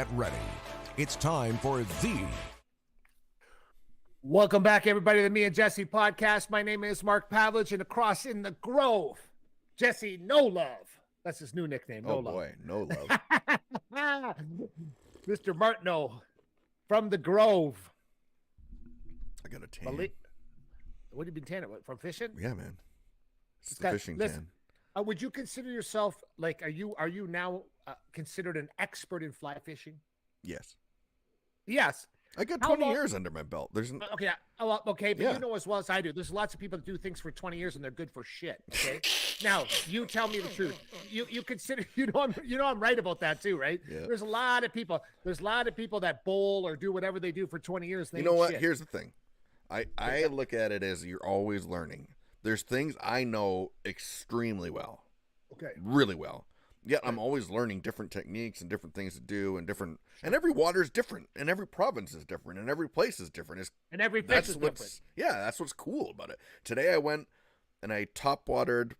Get ready. It's time for the... Welcome back, everybody, to the Me and Jesse podcast. My name is Mark Pavelich, and across in the Grove, Jesse No Love. That's his new nickname, No Love. Oh, boy, No Love. Mr. Martineau from the Grove. I got a tan. What have you been tanning? From fishing? Yeah, man. It's the fishing tan. Would you consider yourself, like, are you now considered an expert in fly fishing? Yes. Yes. I got 20 years under my belt. There's okay, but you know as well as I do. There's lots of people that do things for 20 years and they're good for shit. Okay, now you tell me the truth. You consider I'm right about that too, right? Yeah. There's a lot of people. There's a lot of people that bowl or do whatever they do for 20 years. And they you know what? shit. Here's the thing. I look at it as you're always learning. There's things I know extremely well. Okay. Really well. Yet I'm always learning different techniques and different things to do and every water is different and every province is different and every place is different. And every fish is different. Yeah, that's what's cool about it. Today I went and I top watered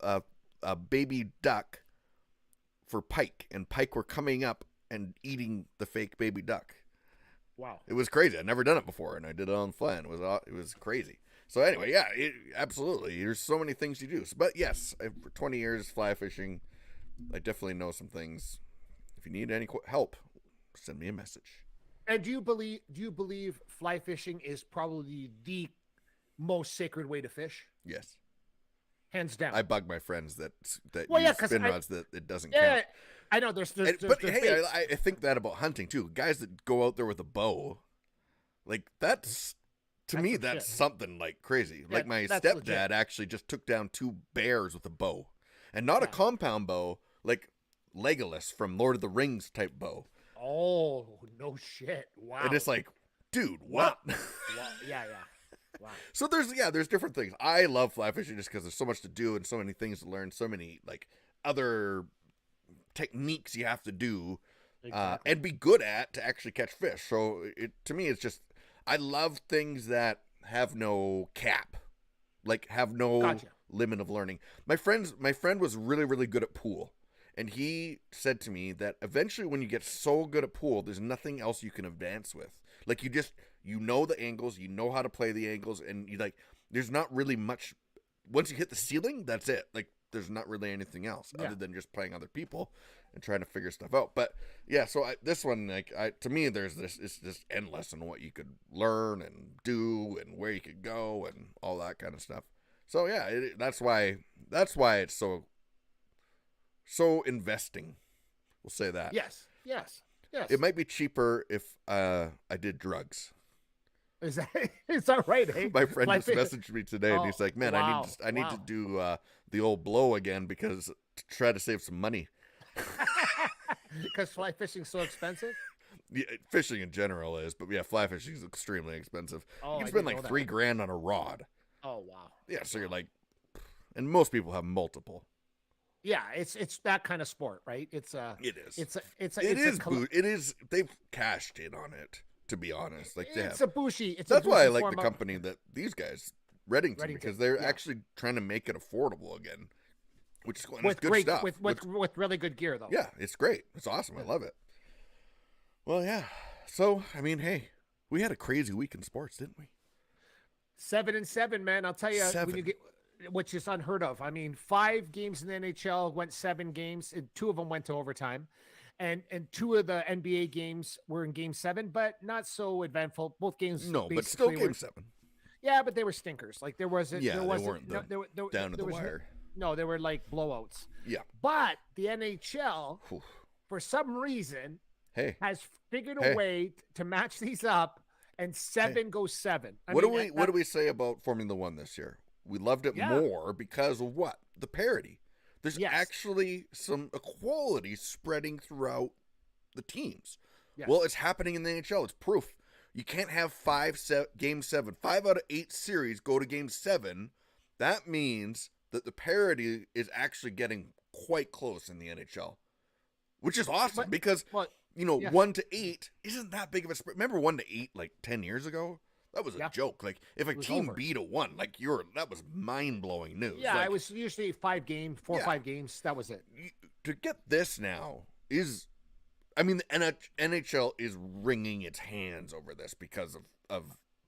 a baby duck for pike, and pike were coming up and eating the fake baby duck. Wow. It was crazy. I'd never done it before, and I did it on fly, and it was crazy. So anyway, yeah, absolutely. There's so many things you do. But yes, for 20 years fly fishing, I definitely know some things. If you need any help, send me a message. And do you believe fly fishing is probably the most sacred way to fish? Yes. Hands down. I bug my friends that use spin rods that it doesn't count. Yeah, I know. There's hey, I think that about hunting too. Guys that go out there with a bow, like that's something like crazy. Yeah, like my stepdad actually just took down 2 bears with a bow, and not a compound bow, like Legolas from Lord of the Rings type bow. Oh, no shit! Wow. And it's like, dude, what? Wow. Yeah. Wow. So there's different things. I love fly fishing just because there's so much to do and so many things to learn, so many like other techniques you have to do and be good at to actually catch fish. So to me, it's just I love things that have no cap, like have no limit of learning. My friend was really, really good at pool. And he said to me that eventually when you get so good at pool, there's nothing else you can advance with. Like you know the angles, you know how to play the angles, and there's not really much. Once you hit the ceiling, that's it. Like there's not really anything else other than just playing other people and trying to figure stuff out. But yeah, so this one, to me, it's just endless in what you could learn and do and where you could go and all that kind of stuff. So yeah, that's why it's so investing. We'll say that. Yes. It might be cheaper if I did drugs. Is that right? Eh? My friend just messaged me today, and he's like, "Man, I need to do the old blow again to try to save some money." Because fly fishing's so expensive. Yeah, fishing in general is, but yeah, fly fishing is extremely expensive. Oh, you can spend like $3,000 on a rod. Oh wow. Yeah, so you're like, and most people have multiple. Yeah, it's that kind of sport, right? It is. They've cashed in on it, to be honest. Like it's a bushy. That's why I like the company that these guys, Reddington, because they're actually trying to make it affordable again, which is good stuff with really good gear, though. Yeah, it's great. It's awesome. I love it. Well, yeah. So I mean, hey, we had a crazy week in sports, didn't we? 7-7, man. I'll tell you, when you get. Which is unheard of. I mean, 5 games in the NHL went 7 games, and 2 of them went to overtime, and 2 of the NBA games were in Game 7, but not so eventful. Both games, but still Game 7. Yeah, but they were stinkers. Like there wasn't. Yeah, they weren't down to the wire. No, they were like blowouts. Yeah. But the NHL, for some reason, has figured a way to match these up, and 7 goes 7. What do we say about Formula 1 this year? We loved it more because of what? The parity. There's actually some equality spreading throughout the teams. Yes. Well, it's happening in the NHL. It's proof. You can't have Game 7. 5 out of 8 series go to Game 7. That means that the parity is actually getting quite close in the NHL, which is awesome because 1 to 8 isn't that big of a spread. Remember 1 to 8 like 10 years ago? That was a joke. Like if a team beat a 1, like that was mind-blowing news. Yeah, it was usually 4 or 5 games. That was it. To get this now is I mean, the NHL is wringing its hands over this because of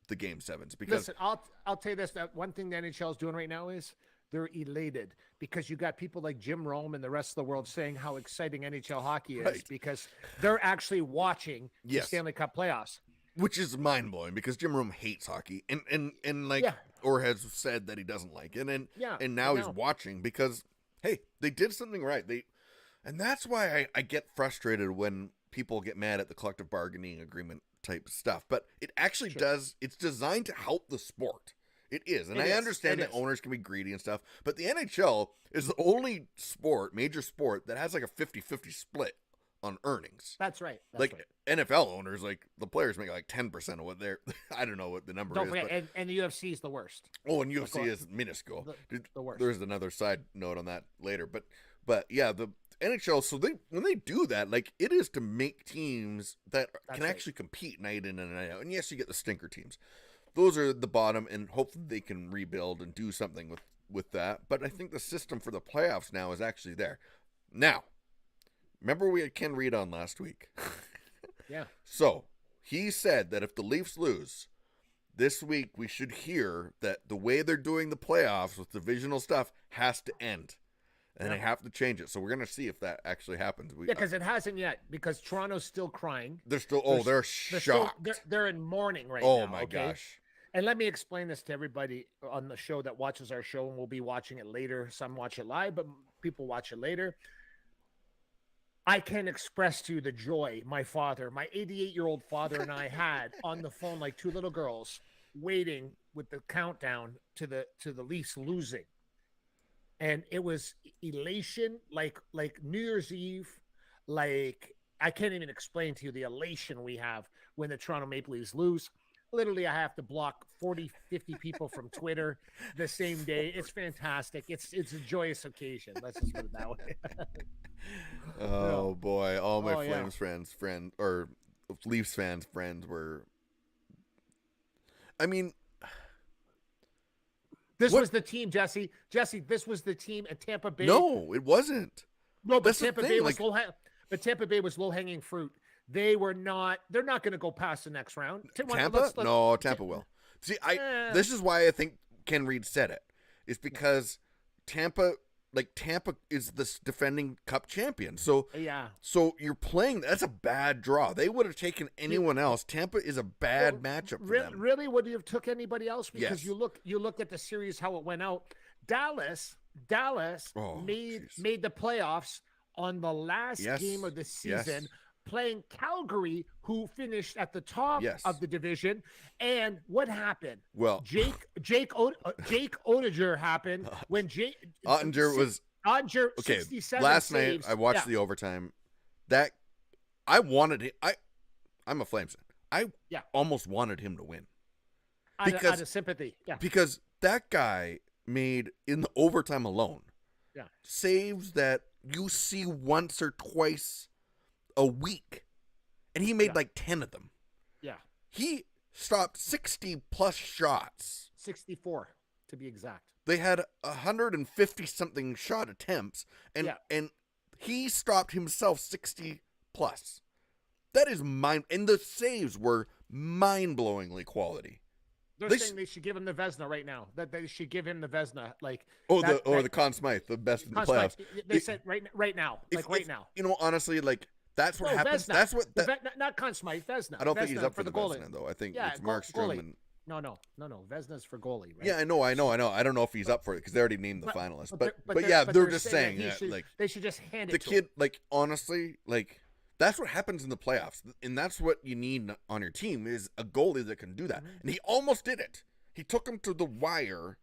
the Game 7s. Because listen, I'll tell you this: that one thing the NHL is doing right now is they're elated because you got people like Jim Rome and the rest of the world saying how exciting NHL hockey is because they're actually watching the Stanley Cup playoffs, which is mind blowing because Jim Rome hates hockey and like or has said that he doesn't like it, and now he's watching because hey, they did something right. And that's why I get frustrated when people get mad at the collective bargaining agreement type stuff. But it actually does. It's designed to help the sport. It is. And I understand that owners can be greedy and stuff. But the NHL is the only major sport, that has like a 50-50 split on earnings. That's right. NFL owners, like the players make like 10% of what they're, I don't know what the number Don't is. forget, and the UFC is the worst. Oh, and UFC is minuscule. The worst. There's another side note on that later. But yeah, the NHL, so when they do that, like it is to make teams that can actually compete night in and night out. And yes, you get the stinker teams. Those are the bottom, and hopefully they can rebuild and do something with that. But I think the system for the playoffs now is actually there. Now, remember we had Ken Reed on last week? Yeah. So he said that if the Leafs lose this week, we should hear that the way they're doing the playoffs with divisional stuff has to end. And they have to change it. So we're going to see if that actually happens. Because it hasn't yet. Because Toronto's still crying. They're still, they're shocked. They're in mourning right now. Oh, my gosh. And let me explain this to everybody on the show that watches our show, and we'll be watching it later. Some watch it live, but people watch it later. I can't express to you the joy my 88-year-old father and I had on the phone like two little girls waiting with the countdown to the Leafs losing. And it was elation, like New Year's Eve, like I can't even explain to you the elation we have when the Toronto Maple Leafs lose. Literally, I have to block 40, 50 people from Twitter the same day. It's fantastic. It's a joyous occasion. Let's just put it that way. Oh, boy. All my Flames friends, or Leafs fans' friends were... I mean... This was the team, Jesse. This was the team at Tampa Bay. No, it wasn't. No, but Tampa Bay was Tampa Bay was low-hanging fruit. They're not going to go past the next round. Tampa? No, Tampa will. See, this is why I think Ken Reed said it. Is because Tampa is this defending cup champion. So So you're playing, that's a bad draw. They would have taken anyone else. Tampa is a bad matchup for them. Really, would you have took anybody else? Because you look at the series, how it went out. Dallas made the playoffs on the last game of the season. Playing Calgary, who finished at the top of the division. And what happened? Well, Jake Oettinger happened when Oettinger was 67 last saves. night I watched the overtime. That I wanted him. I'm a Flames fan. I almost wanted him to win out of sympathy. Yeah, because that guy made in the overtime alone saves that you see once or twice a week, and he made like 10 of them. Yeah, he stopped 60 plus shots, 64 to be exact. They had 150 something shot attempts, and he stopped himself 60 plus. That is and the saves were mind-blowingly quality. They're saying they should give him the Vezina right now. That they should give him the Vezina, like the Conn Smythe, the best in the playoffs. They said right now, now. You know, honestly, like. That's what happens. Vezina. That's not Conn Smythe. Vezina. I don't think he's up for the goalie Vezina, though. I think it's Mark Strom. No. Vezina's for goalie, right? Yeah, I know. I don't know if he's up for it because they already named the finalists. But they're just saying that, like they should just hand it the to kid. him. Like honestly, like that's what happens in the playoffs, and that's what you need on your team is a goalie that can do that. And he almost did it. He took him to the wire.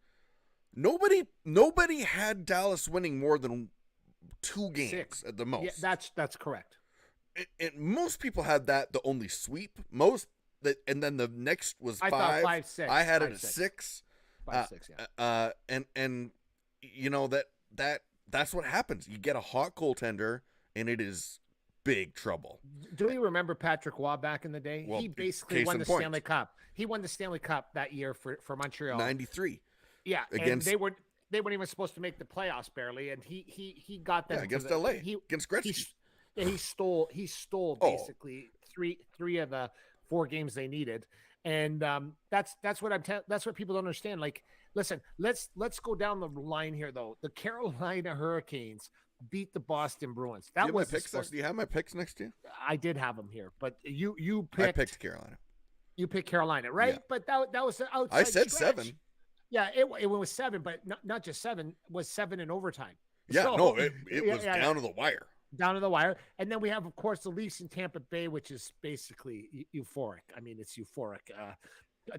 Nobody had Dallas winning more than 2 games at the most. Yeah, that's correct. Most people had that the only sweep and then the next was 5. I thought 5-6. I had it at 6. 5-6, and you know that's what happens. You get a hot goaltender and it is big trouble. Do you remember Patrick Waugh back in the day? Well, he basically won the Stanley Cup. He won the Stanley Cup that year for Montreal. 93. Yeah, and they weren't even supposed to make the playoffs barely, and he got them against LA against Gretzky. Yeah, he stole basically three of the 4 games they needed. And that's what people don't understand. Like, listen, let's go down the line here though. The Carolina Hurricanes beat the Boston Bruins. That was do you have my picks next to you? I did have them here, but you picked. I picked Carolina. You picked Carolina, right? Yeah. But that was the outside. I said stretch. 7. Yeah, it was 7, but not just 7. It was 7 in overtime. Yeah, So, no, it was down to the wire. Down to the wire. And then we have, of course, the Leafs in Tampa Bay, which is basically euphoric. I mean, it's euphoric.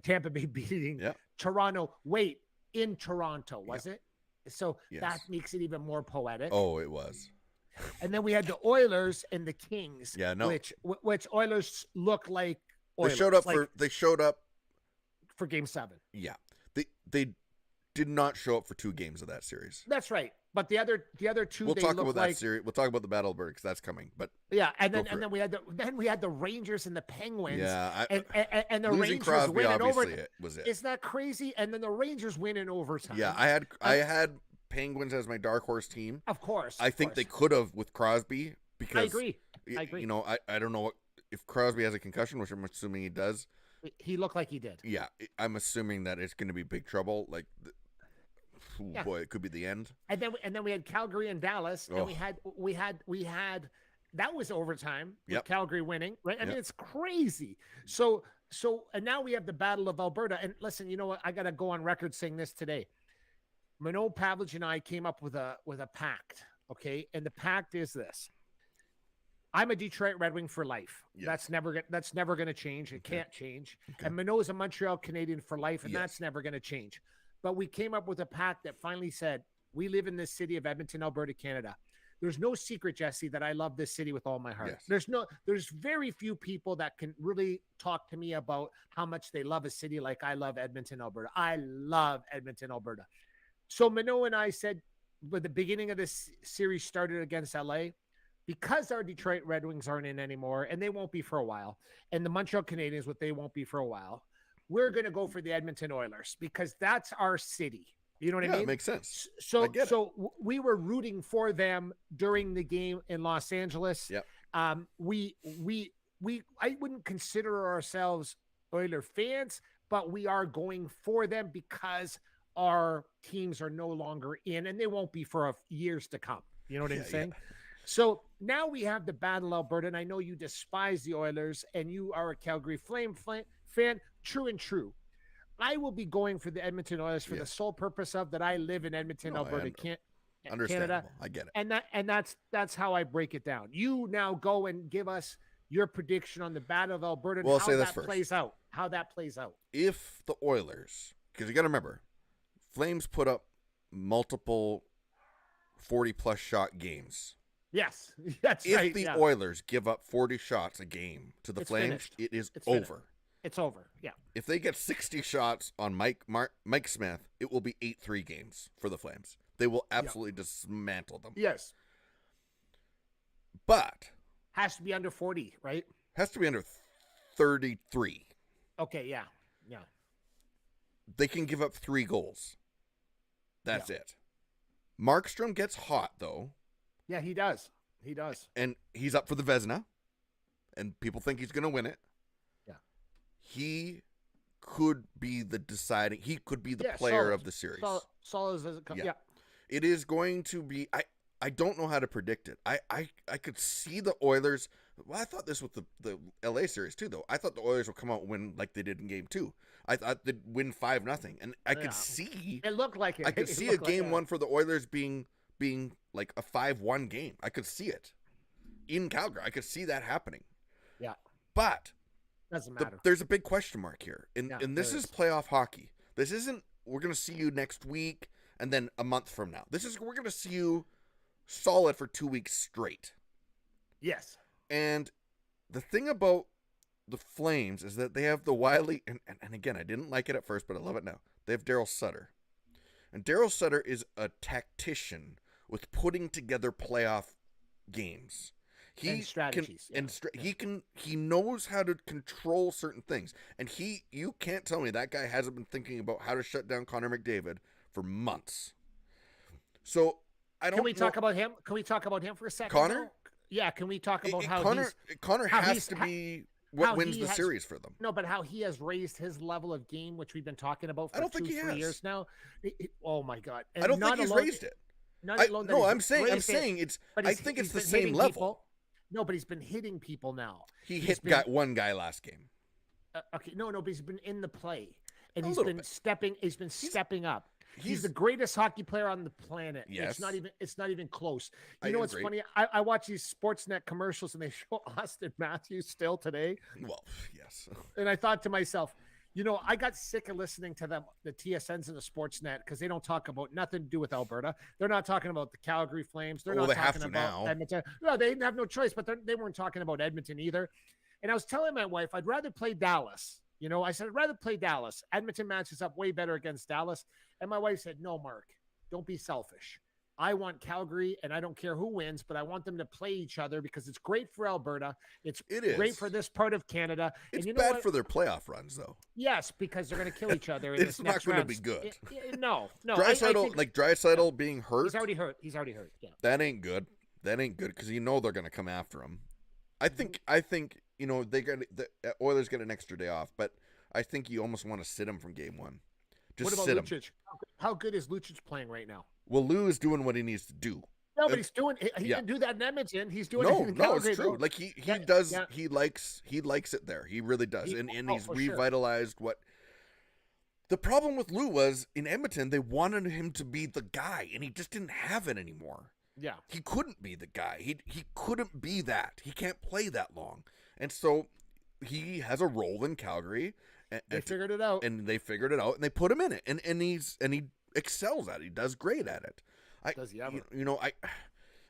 Tampa Bay beating Toronto. Wait, in Toronto, was it? So that makes it even more poetic. Oh, it was. And then we had the Oilers and the Kings. Yeah, no. Which Oilers look like Oilers. They showed up for Game 7. Yeah. They did not show up for 2 games of that series. That's right. But the other 2, we'll they talk look about like, that series. We'll talk about the Battle of Alberta because that's coming. But yeah, and then we had the Rangers and the Penguins. Yeah, and the losing Rangers Crosby, winning obviously, over. was it? Isn't that crazy? And then the Rangers win in overtime. Yeah, I had Penguins as my dark horse team. Of course. I think they could have with Crosby because I agree. You know, I don't know if Crosby has a concussion, which I'm assuming he does. He looked like he did. Yeah, I'm assuming that it's going to be big trouble. Like, boy, it could be the end. And then we had Calgary and Dallas, and we had that was overtime with Calgary winning, right? I mean, it's crazy. So and now we have the Battle of Alberta. And listen, you know what? I got to go on record saying this today. Martineau, Pavelich, and I came up with a pact, okay? And the pact is this. I'm a Detroit Red Wing for life. Yes. That's never going to change. It can't change. Okay. And Martineau is a Montreal Canadian for life, and that's never going to change. But we came up with a pact that finally said, we live in this city of Edmonton, Alberta, Canada. There's no secret, Jesse, that I love this city with all my heart. Yes. There's very few people that can really talk to me about how much they love a city like I love Edmonton, Alberta. I love Edmonton, Alberta. So Martineau and I said, when the beginning of this series started against LA, because our Detroit Red Wings aren't in anymore, and they won't be for a while, and the Montreal Canadiens, what they won't be for a while, we're going to go for the Edmonton Oilers because that's our city. You know what I mean? Yeah, it makes sense. So we were rooting for them during the game in Los Angeles. Yep. I wouldn't consider ourselves Oiler fans, but we are going for them because our teams are no longer in, and they won't be for years to come. You know what I'm saying? Yeah. So now we have the Battle of Alberta, and I know you despise the Oilers, and you are a Calgary Flame fan. True and true. I will be going for the Edmonton Oilers for the sole purpose of that I live in Edmonton, Alberta, Canada. I get it. And that's how I break it down. You now go and give us your prediction on the Battle of Alberta and how that plays out. How that plays out. If the Oilers, because you got to remember, Flames put up multiple 40-plus shot games. Yes, that's right. If the Oilers give up 40 shots a game to the Flames, finished. It is over. It's over. Yeah. If they get 60 shots on Mike Smith, it will be 8-3 games for the Flames. They will absolutely dismantle them. Yes. But has to be under 40, right? Has to be under 33. Okay, yeah. Yeah. They can give up 3 goals. That's it. Markstrom gets hot though. Yeah, he does. He does. And he's up for the Vezina. And people think he's going to win it. He could be the deciding. He could be the player of the series. Solid as it comes. Yeah. It is going to be. I don't know how to predict it. I could see the Oilers. Well, I thought this with the LA series too, though. I thought the Oilers would come out and win like they did in Game 2. I thought they'd win 5-0, and I could see. It looked like it. I could see a Game 1 for the Oilers being like a 5-1 game. I could see it in Calgary. I could see that happening. Yeah. But. Doesn't matter. There's a big question mark here. And this is playoff hockey. This isn't, we're going to see you next week and then a month from now. We're going to see you solid for 2 weeks straight. Yes. And the thing about the Flames is that they have the wily, and again, I didn't like it at first, but I love it now. They have Daryl Sutter. And Daryl Sutter is a tactician with putting together playoff games. And strategies. He knows how to control certain things. And you can't tell me that guy hasn't been thinking about how to shut down Connor McDavid for months. So I don't Can we talk about him? Can we talk about him for a second? Connor? Yeah, can we talk about how Connor has to be what wins the series for them? No, but how he has raised his level of game, which we've been talking about for 2-3 years now. Oh my God! And I don't think he's raised it. I'm saying it's. I think it's the same level. No, but he's been hitting people now. Got one guy last game. Okay, no, but he's been in the play, and he's been stepping up. He's the greatest hockey player on the planet. Yes. It's not even close. You know what's funny? I watch these Sportsnet commercials and they show Austin Matthews still today. Well, yes. And I thought to myself, I got sick of listening to them, the TSNs and the Sportsnet, because they don't talk about nothing to do with Alberta. They're not talking about the Calgary Flames. They're not talking about Edmonton. No, they have no choice, but they weren't talking about Edmonton either. And I was telling my wife, I'd rather play Dallas. I said, I'd rather play Dallas. Edmonton matches up way better against Dallas. And my wife said, no, Mark, don't be selfish. I want Calgary, and I don't care who wins, but I want them to play each other because it's great for Alberta. It is great for this part of Canada. It's bad for their playoff runs, though. Yes, because they're going to kill each other. It's not going to be good. No. Draisaitl being hurt. He's already hurt. Yeah. That ain't good. Because they're going to come after him. I think the Oilers get an extra day off, but I think you almost want to sit him from game one. Just what about sit Lucic? How good is Lucic playing right now? Well, Lou is doing what he needs to do. No, but he's doing. He didn't do that in Edmonton. He's doing it in Calgary. No, it's true. Like he does. Yeah. He likes it there. He really does, and he's revitalized what. The problem with Lou was in Edmonton, they wanted him to be the guy, and he just didn't have it anymore. Yeah, he couldn't be the guy. He couldn't be that. He can't play that long, and so he has a role in Calgary. They figured it out, and they put him in it, and he excels at it. He does great at it.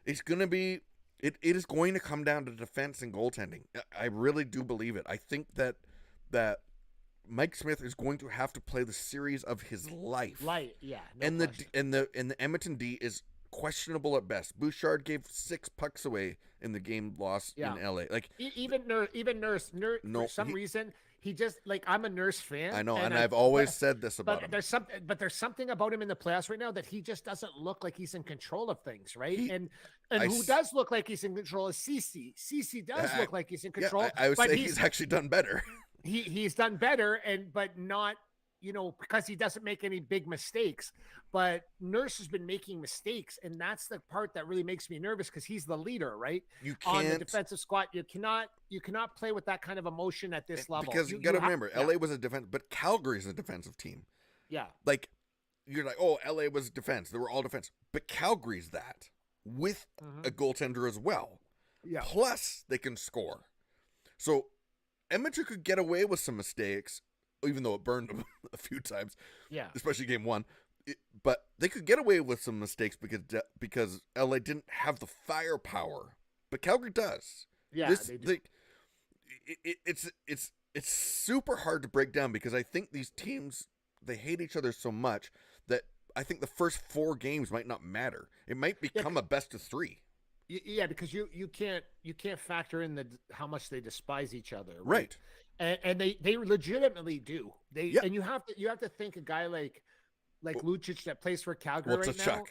It's going to be. It is going to come down to defense and goaltending. I really do believe it. I think that Mike Smith is going to have to play the series of his life. Yeah. The Edmonton D is questionable at best. Bouchard gave 6 pucks away in the game loss in LA. Like even Nurse for some reason. He just I'm a Nurse fan. I know, and I've always said this about him. There's something about him in the playoffs right now that he just doesn't look like he's in control of things, right? Who does look like he's in control is Ceci. Ceci does look like he's in control. I would say he's actually done better. He's done better, but not because he doesn't make any big mistakes. But Nurse has been making mistakes, and that's the part that really makes me nervous because he's the leader, right? You can't on the defensive squad. You cannot play with that kind of emotion at this level. Because you got to remember, LA was a defense, but Calgary's a defensive team. Yeah, you're oh, LA was defense; they were all defense, but Calgary's that with a goaltender as well. Yeah, plus they can score. So Edmonton could get away with some mistakes, even though it burned them a few times. Yeah, especially game 1. But they could get away with some mistakes because LA didn't have the firepower, but Calgary does. Yeah, they do. It's super hard to break down because I think these teams, they hate each other so much that I think the first 4 games might not matter. It might become a best of 3. Yeah, because you can't factor in how much they despise each other, right? And they legitimately do. And you have to think a guy like Lucic that plays for Calgary right now.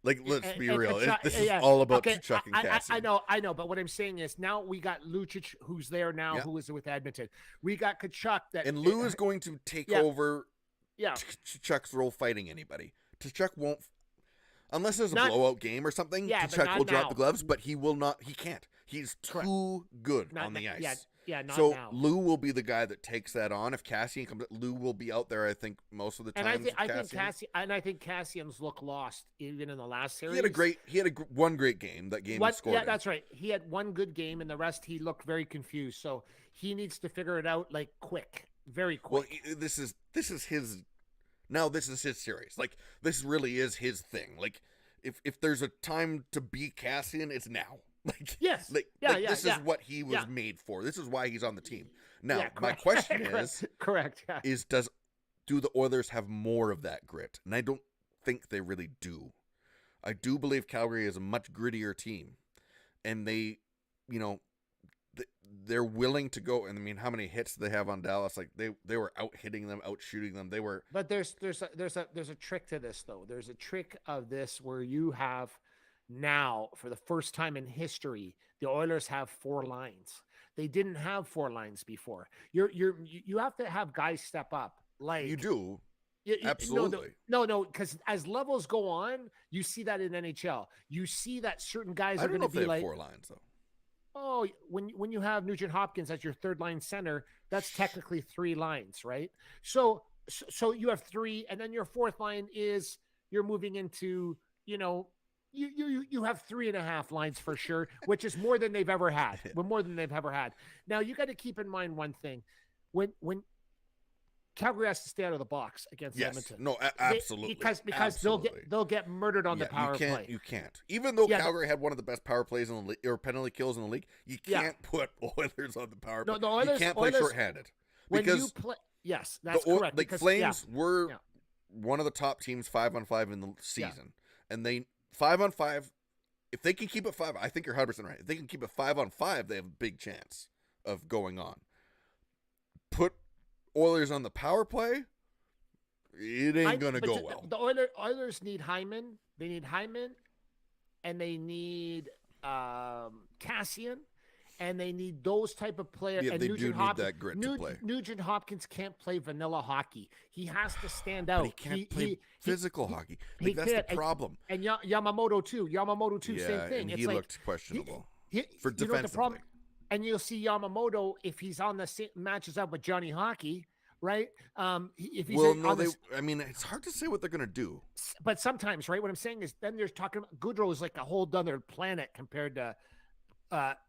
Let's be real. This is all about Tkachuk and Cassie. I know. But what I'm saying is now we got Lucic, who's there now, who is with Edmonton. We got Tkachuk and Lou is going to take over. Tkachuk's role fighting anybody. Tkachuk won't, unless there's a blowout game or something. Tkachuk will drop the gloves, but he will not. He can't. He's too good on the ice. Not now. Lou will be the guy that takes that on. If Cassian comes, Lou will be out there. I think most of the time. And I think Cassian's look lost even in the last series. He had one great game. That game he scored. Yeah, that's right. He had one good game, and the rest he looked very confused. So he needs to figure it out very quick. Well, this is his. Now this is his series. This really is his thing. If there's a time to beat Cassian, it's now. This is what he was made for. This is why he's on the team. Now, my question is, do the Oilers have more of that grit? And I don't think they really do. I do believe Calgary is a much grittier team, and they, they're willing to go. And I mean, how many hits do they have on Dallas? They were out hitting them, out shooting them. They were. But there's a trick to this though. There's a trick of this where you have Now, for the first time in history, the Oilers have 4 lines. They didn't have 4 lines before. You have to have guys step up. Like You do. you- Absolutely. No, because as levels go on, you see that in NHL. You see that certain guys I are don't going know to if they be have like, 4 lines though. oh, when you have Nugent Hopkins as your third line center, that's technically 3 lines, right? So you have 3, and then your fourth line is you're moving into, you have 3.5 lines for sure, which is more than they've ever had. More than they've ever had. Now you got to keep in mind one thing: when Calgary has to stay out of the box against Edmonton. No, absolutely. Because absolutely. they'll get murdered on the power play. You can't. Even though Calgary had one of the best power plays in the league, or penalty kills in the league, you can't put Oilers on the power play. No, Oilers, you can't play shorthanded. When you play, yes, that's correct. Like Flames were one of the top teams 5-on-5 in the season, and they 5-on-5. If they can keep it 5, I think you're 100% right. If they can keep it 5-on-5, they have a big chance of going on. Put Oilers on the power play, it ain't gonna go well. The Oilers need Hyman. They need Hyman, and they need Cassian, and they need those type of players. Yeah, and they Nugent do need that grit to play. Nugent Hopkins can't play vanilla hockey. He has to stand out. But he can't play physical hockey. Like, that's the problem. And Yamamoto too. Same thing. And it's he like, looked questionable You for know defensively. the problem? And you'll see Yamamoto if he's on the same, matches up with Johnny Hockey, right? If he's I mean, it's hard to say what they're gonna do. But sometimes, right? What I'm saying is, then there's talking about Goudreau is like a whole other planet compared to,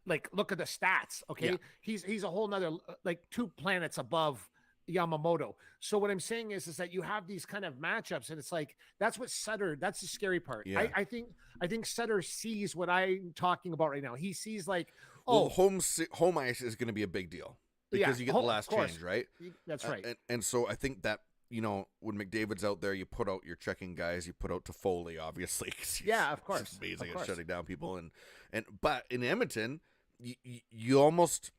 like, look at the stats. Okay, he's a whole nother, like, 2 planets above Yamamoto. So what I'm saying is that you have these kind of matchups, and it's like that's what Sutter. That's the scary part. Yeah. I think Sutter sees what I'm talking about right now. He sees like, home ice is going to be a big deal because you get the last change, right? That's right. And so I think that, when McDavid's out there, you put out your checking guys, you put out Toffoli, obviously. Of course. It's amazing at shutting down people. But in Edmonton, you almost,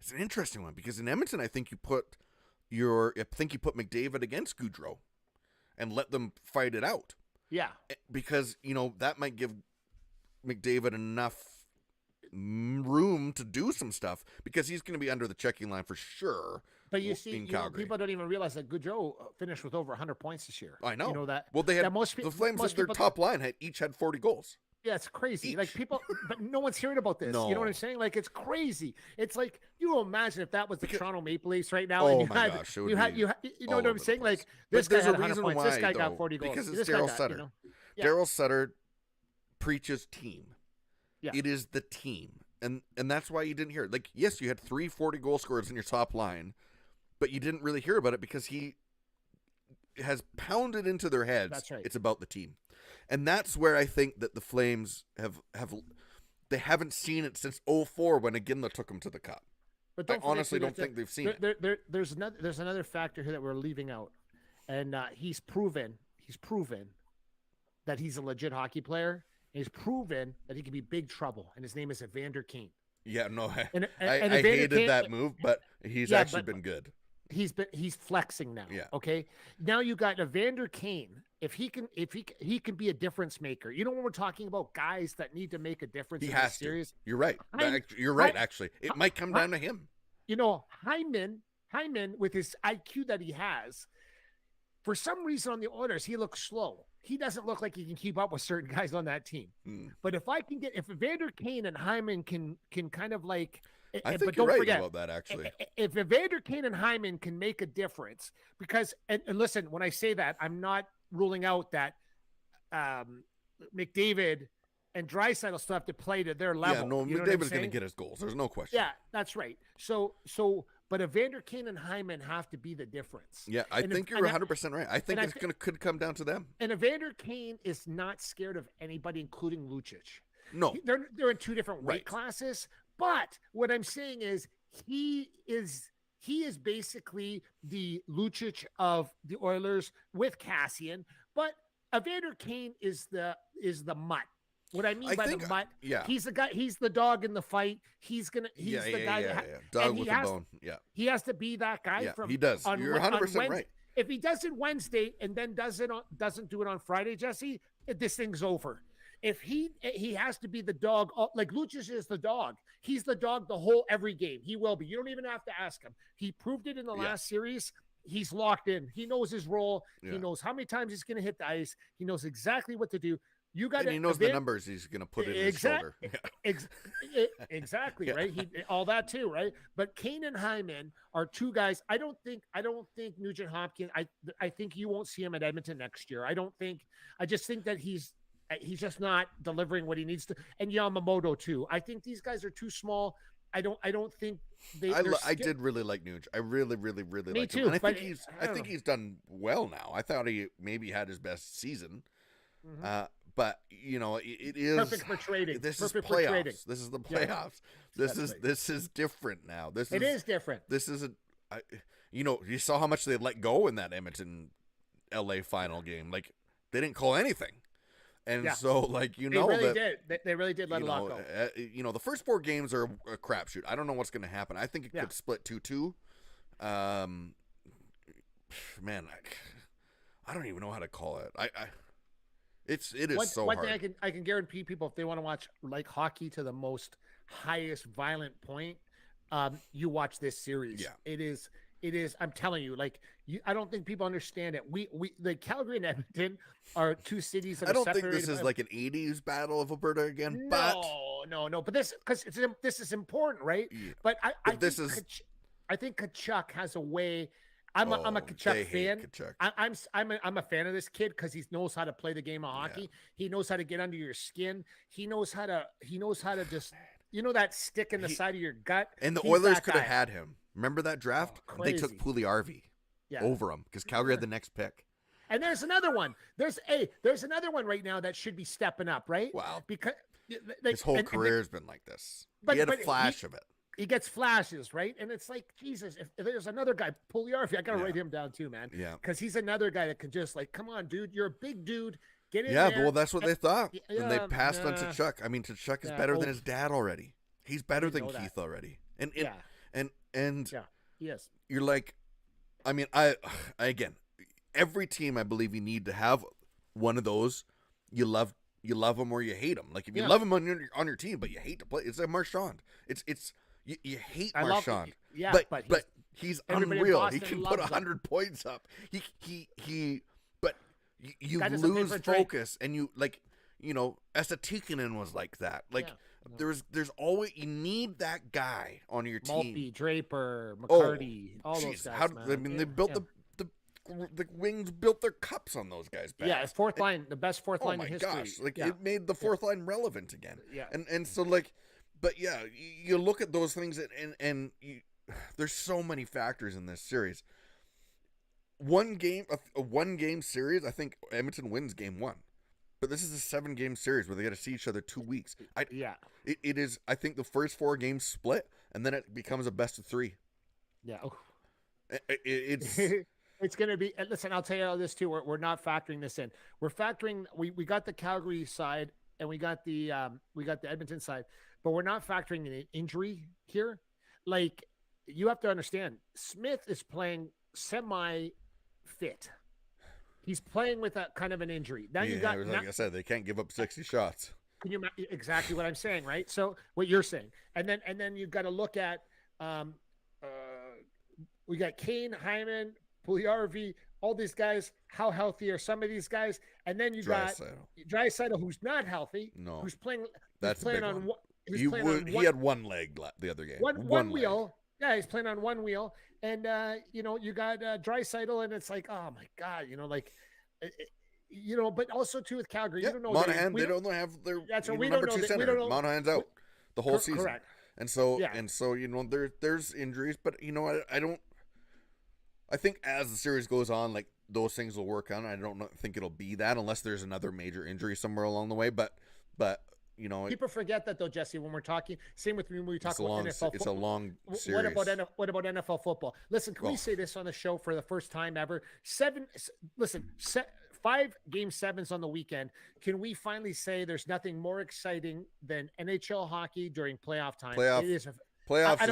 it's an interesting one because in Edmonton, I think you put McDavid against Goudreau and let them fight it out. Yeah. Because, that might give McDavid enough room to do some stuff because he's going to be under the checking line for sure. But you see, people don't even realize that Goudreau finished with over 100 points this year. I know. You know that. Well, they had the Flames. Their top line each had 40 goals. Yeah, it's crazy. Like people, but no one's hearing about this. No. You know what I'm saying? Like it's crazy. It's like you imagine if that was the Toronto Maple Leafs right now. Oh and you my had, gosh, you know what I'm saying? Like this guy there's had a 100 reason points. why, This guy though, got 40 goals because it's this Daryl guy Sutter. Got, Yeah. Daryl Sutter preaches team. Yeah. It is the team, and that's why you didn't hear it. Like, yes, you had 3 40 goal scorers in your top line, but you didn't really hear about it because he has pounded into their heads. That's right. It's about the team. And that's where I think that the Flames they haven't seen it since 2004 when Iginla took them to the Cup. But I honestly don't think they've seen it. There's another factor here that we're leaving out, and he's proven that he's a legit hockey player. And he's proven that he can be big trouble, and his name is Evander Kane. Yeah, no, I Evander hated Kane, that move, but he's actually been good. He's flexing now. Yeah. Okay. Now you got Evander Kane. If he can be a difference maker. You know, when we're talking about guys that need to make a difference He in has the series. to. You're right. You're right. Actually, it might come down to him. You know, Hyman with his IQ that he has, for some reason on the Oilers, he looks slow. He doesn't look like he can keep up with certain guys on that team. But if Evander Kane and Hyman can kind of like, I think you're right about that, actually. If Evander Kane and Hyman can make a difference, because and listen, when I say that, I'm not ruling out that McDavid and Draisaitl still have to play to their level. Yeah, no, McDavid's going to get his goals. There's no question. Yeah, that's right. But Evander Kane and Hyman have to be the difference. Yeah, I think you're 100% right. I think could come down to them. And Evander Kane is not scared of anybody, including Lucic. No. They're in 2 different weight classes. But what I'm saying is he is basically the Lucic of the Oilers with Cassian. But Evander Kane is the mutt. What I mean by the mutt, he's the guy. He's the dog in the fight. He's the guy. Dog with a bone. Yeah, he has to be that guy. Yeah, he does. You're 100% right. If he does it Wednesday and then doesn't do it on Friday, Jesse, this thing's over. if he has to be the dog, like Lucic is the dog. He's the dog the whole every game. He will be. You don't even have to ask him. He proved it in the last series. He's locked in. He knows his role. He knows how many times he's going to hit the ice. He knows exactly what to do. You got. And he knows the numbers he's going to put in his shoulder. Exactly right. All that too, right? But Kane and Hyman are two guys. I don't think Nugent Hopkins. I think you won't see him at Edmonton next year. I just think that he's just not delivering what he needs to. And Yamamoto too. I think these guys are too small. I don't think they. I did really like Nuge. I really liked him. And I think he's done well now. I thought he maybe had his best season. Mm-hmm. But it is perfect for trading. This is playoffs. This is the playoffs. Yeah. This is different now. It is different. This isn't. You saw how much they let go in that Edmonton, LA final game. Like they didn't call anything. And so, they really did. They really did let a lot go. The first 4 games are a crapshoot. I don't know what's going to happen. I think it could split 2-2. Man, I don't even know how to call it. It is so hard. One thing I can guarantee people, if they want to watch like hockey to the most highest violent point, you watch this series. Yeah. It is. I'm telling you, I don't think people understand it. We the Calgary and Edmonton are two cities that I don't think this is like an 80s Battle of Alberta again. No. But this is important, right? Yeah. But I think Tkachuk has a way. I'm a Tkachuk fan. Tkachuk. I'm a fan of this kid because he knows how to play the game of hockey. Yeah. He knows how to get under your skin. He knows how to just that stick in the side of your gut. And the Oilers could have had him. Remember that draft? They took Puljujärvi over him because Calgary had the next pick. And there's another one. There's another one right now that should be stepping up, right? Wow. Because his whole career has been like this. He had a flash of it. He gets flashes, right? And it's like, Jesus, if there's another guy, Puljujärvi, I got to write him down too, man. Yeah. Because he's another guy that can just come on, dude, you're a big dude. Get in there. Yeah, well, that's what they thought. And they passed on Tkachuk. I mean, Tkachuk is better than his dad already. He's better than Keith already. And yes. You're like, I mean, again, every team, I believe you need to have one of those. You love them or you hate them. Like if you love them on your team, but you hate to play, it's like Marchand. You hate Marchand. But he's unreal. He can put 100 points up. But you lose focus, and you Esa-Tikkanen was like that. There's always, you need that guy on your team. Maltby, Draper, McCarty, all those guys. They built the Wings built their cups on those guys back. Yeah, fourth line, the best fourth line in history. Oh my gosh, it made the fourth line relevant again. Yeah, and so but yeah, you look at those things and there's so many factors in this series. A 1 game series, I think Edmonton wins game 1. But this is a 7-game series where they got to see each other 2 weeks. It is. I think the first 4 games split, and then it becomes a best of 3. Yeah. It's it's going to be. Listen, I'll tell you all this too. We're not factoring this in. We're factoring. We got the Calgary side, and we got the Edmonton side, but we're not factoring in an injury here. Like you have to understand, Smith is playing semi-fit. He's playing with a kind of an injury. Now you got, like I said, they can't give up 60 shots. Can you exactly what I'm saying, right? So what you're saying, and then you've got to look at, we got Kane, Hyman, Puljujärvi, all these guys. How healthy are some of these guys? And then you got Draisaitl, who's not healthy. No, who's playing? That's playing a big on one. He had one leg the other game. One wheel. Yeah, he's playing on one wheel, and you got Draisaitl, and it's like, oh my god, but also too with Calgary, you don't know Monahan. They don't have their number 2 center. Monahan's out the whole season, correct. And so there's injuries, but I don't. I think as the series goes on, like those things will work on. I don't think it'll be that unless there's another major injury somewhere along the way. But people forget that though, Jesse. When we're talking, same with me when we talk about NFL football. It's a long series. What about NFL football? Listen, can we say this on the show for the first time ever? 5 game 7s on the weekend. Can we finally say there's nothing more exciting than NHL hockey during playoff time? Playoffs is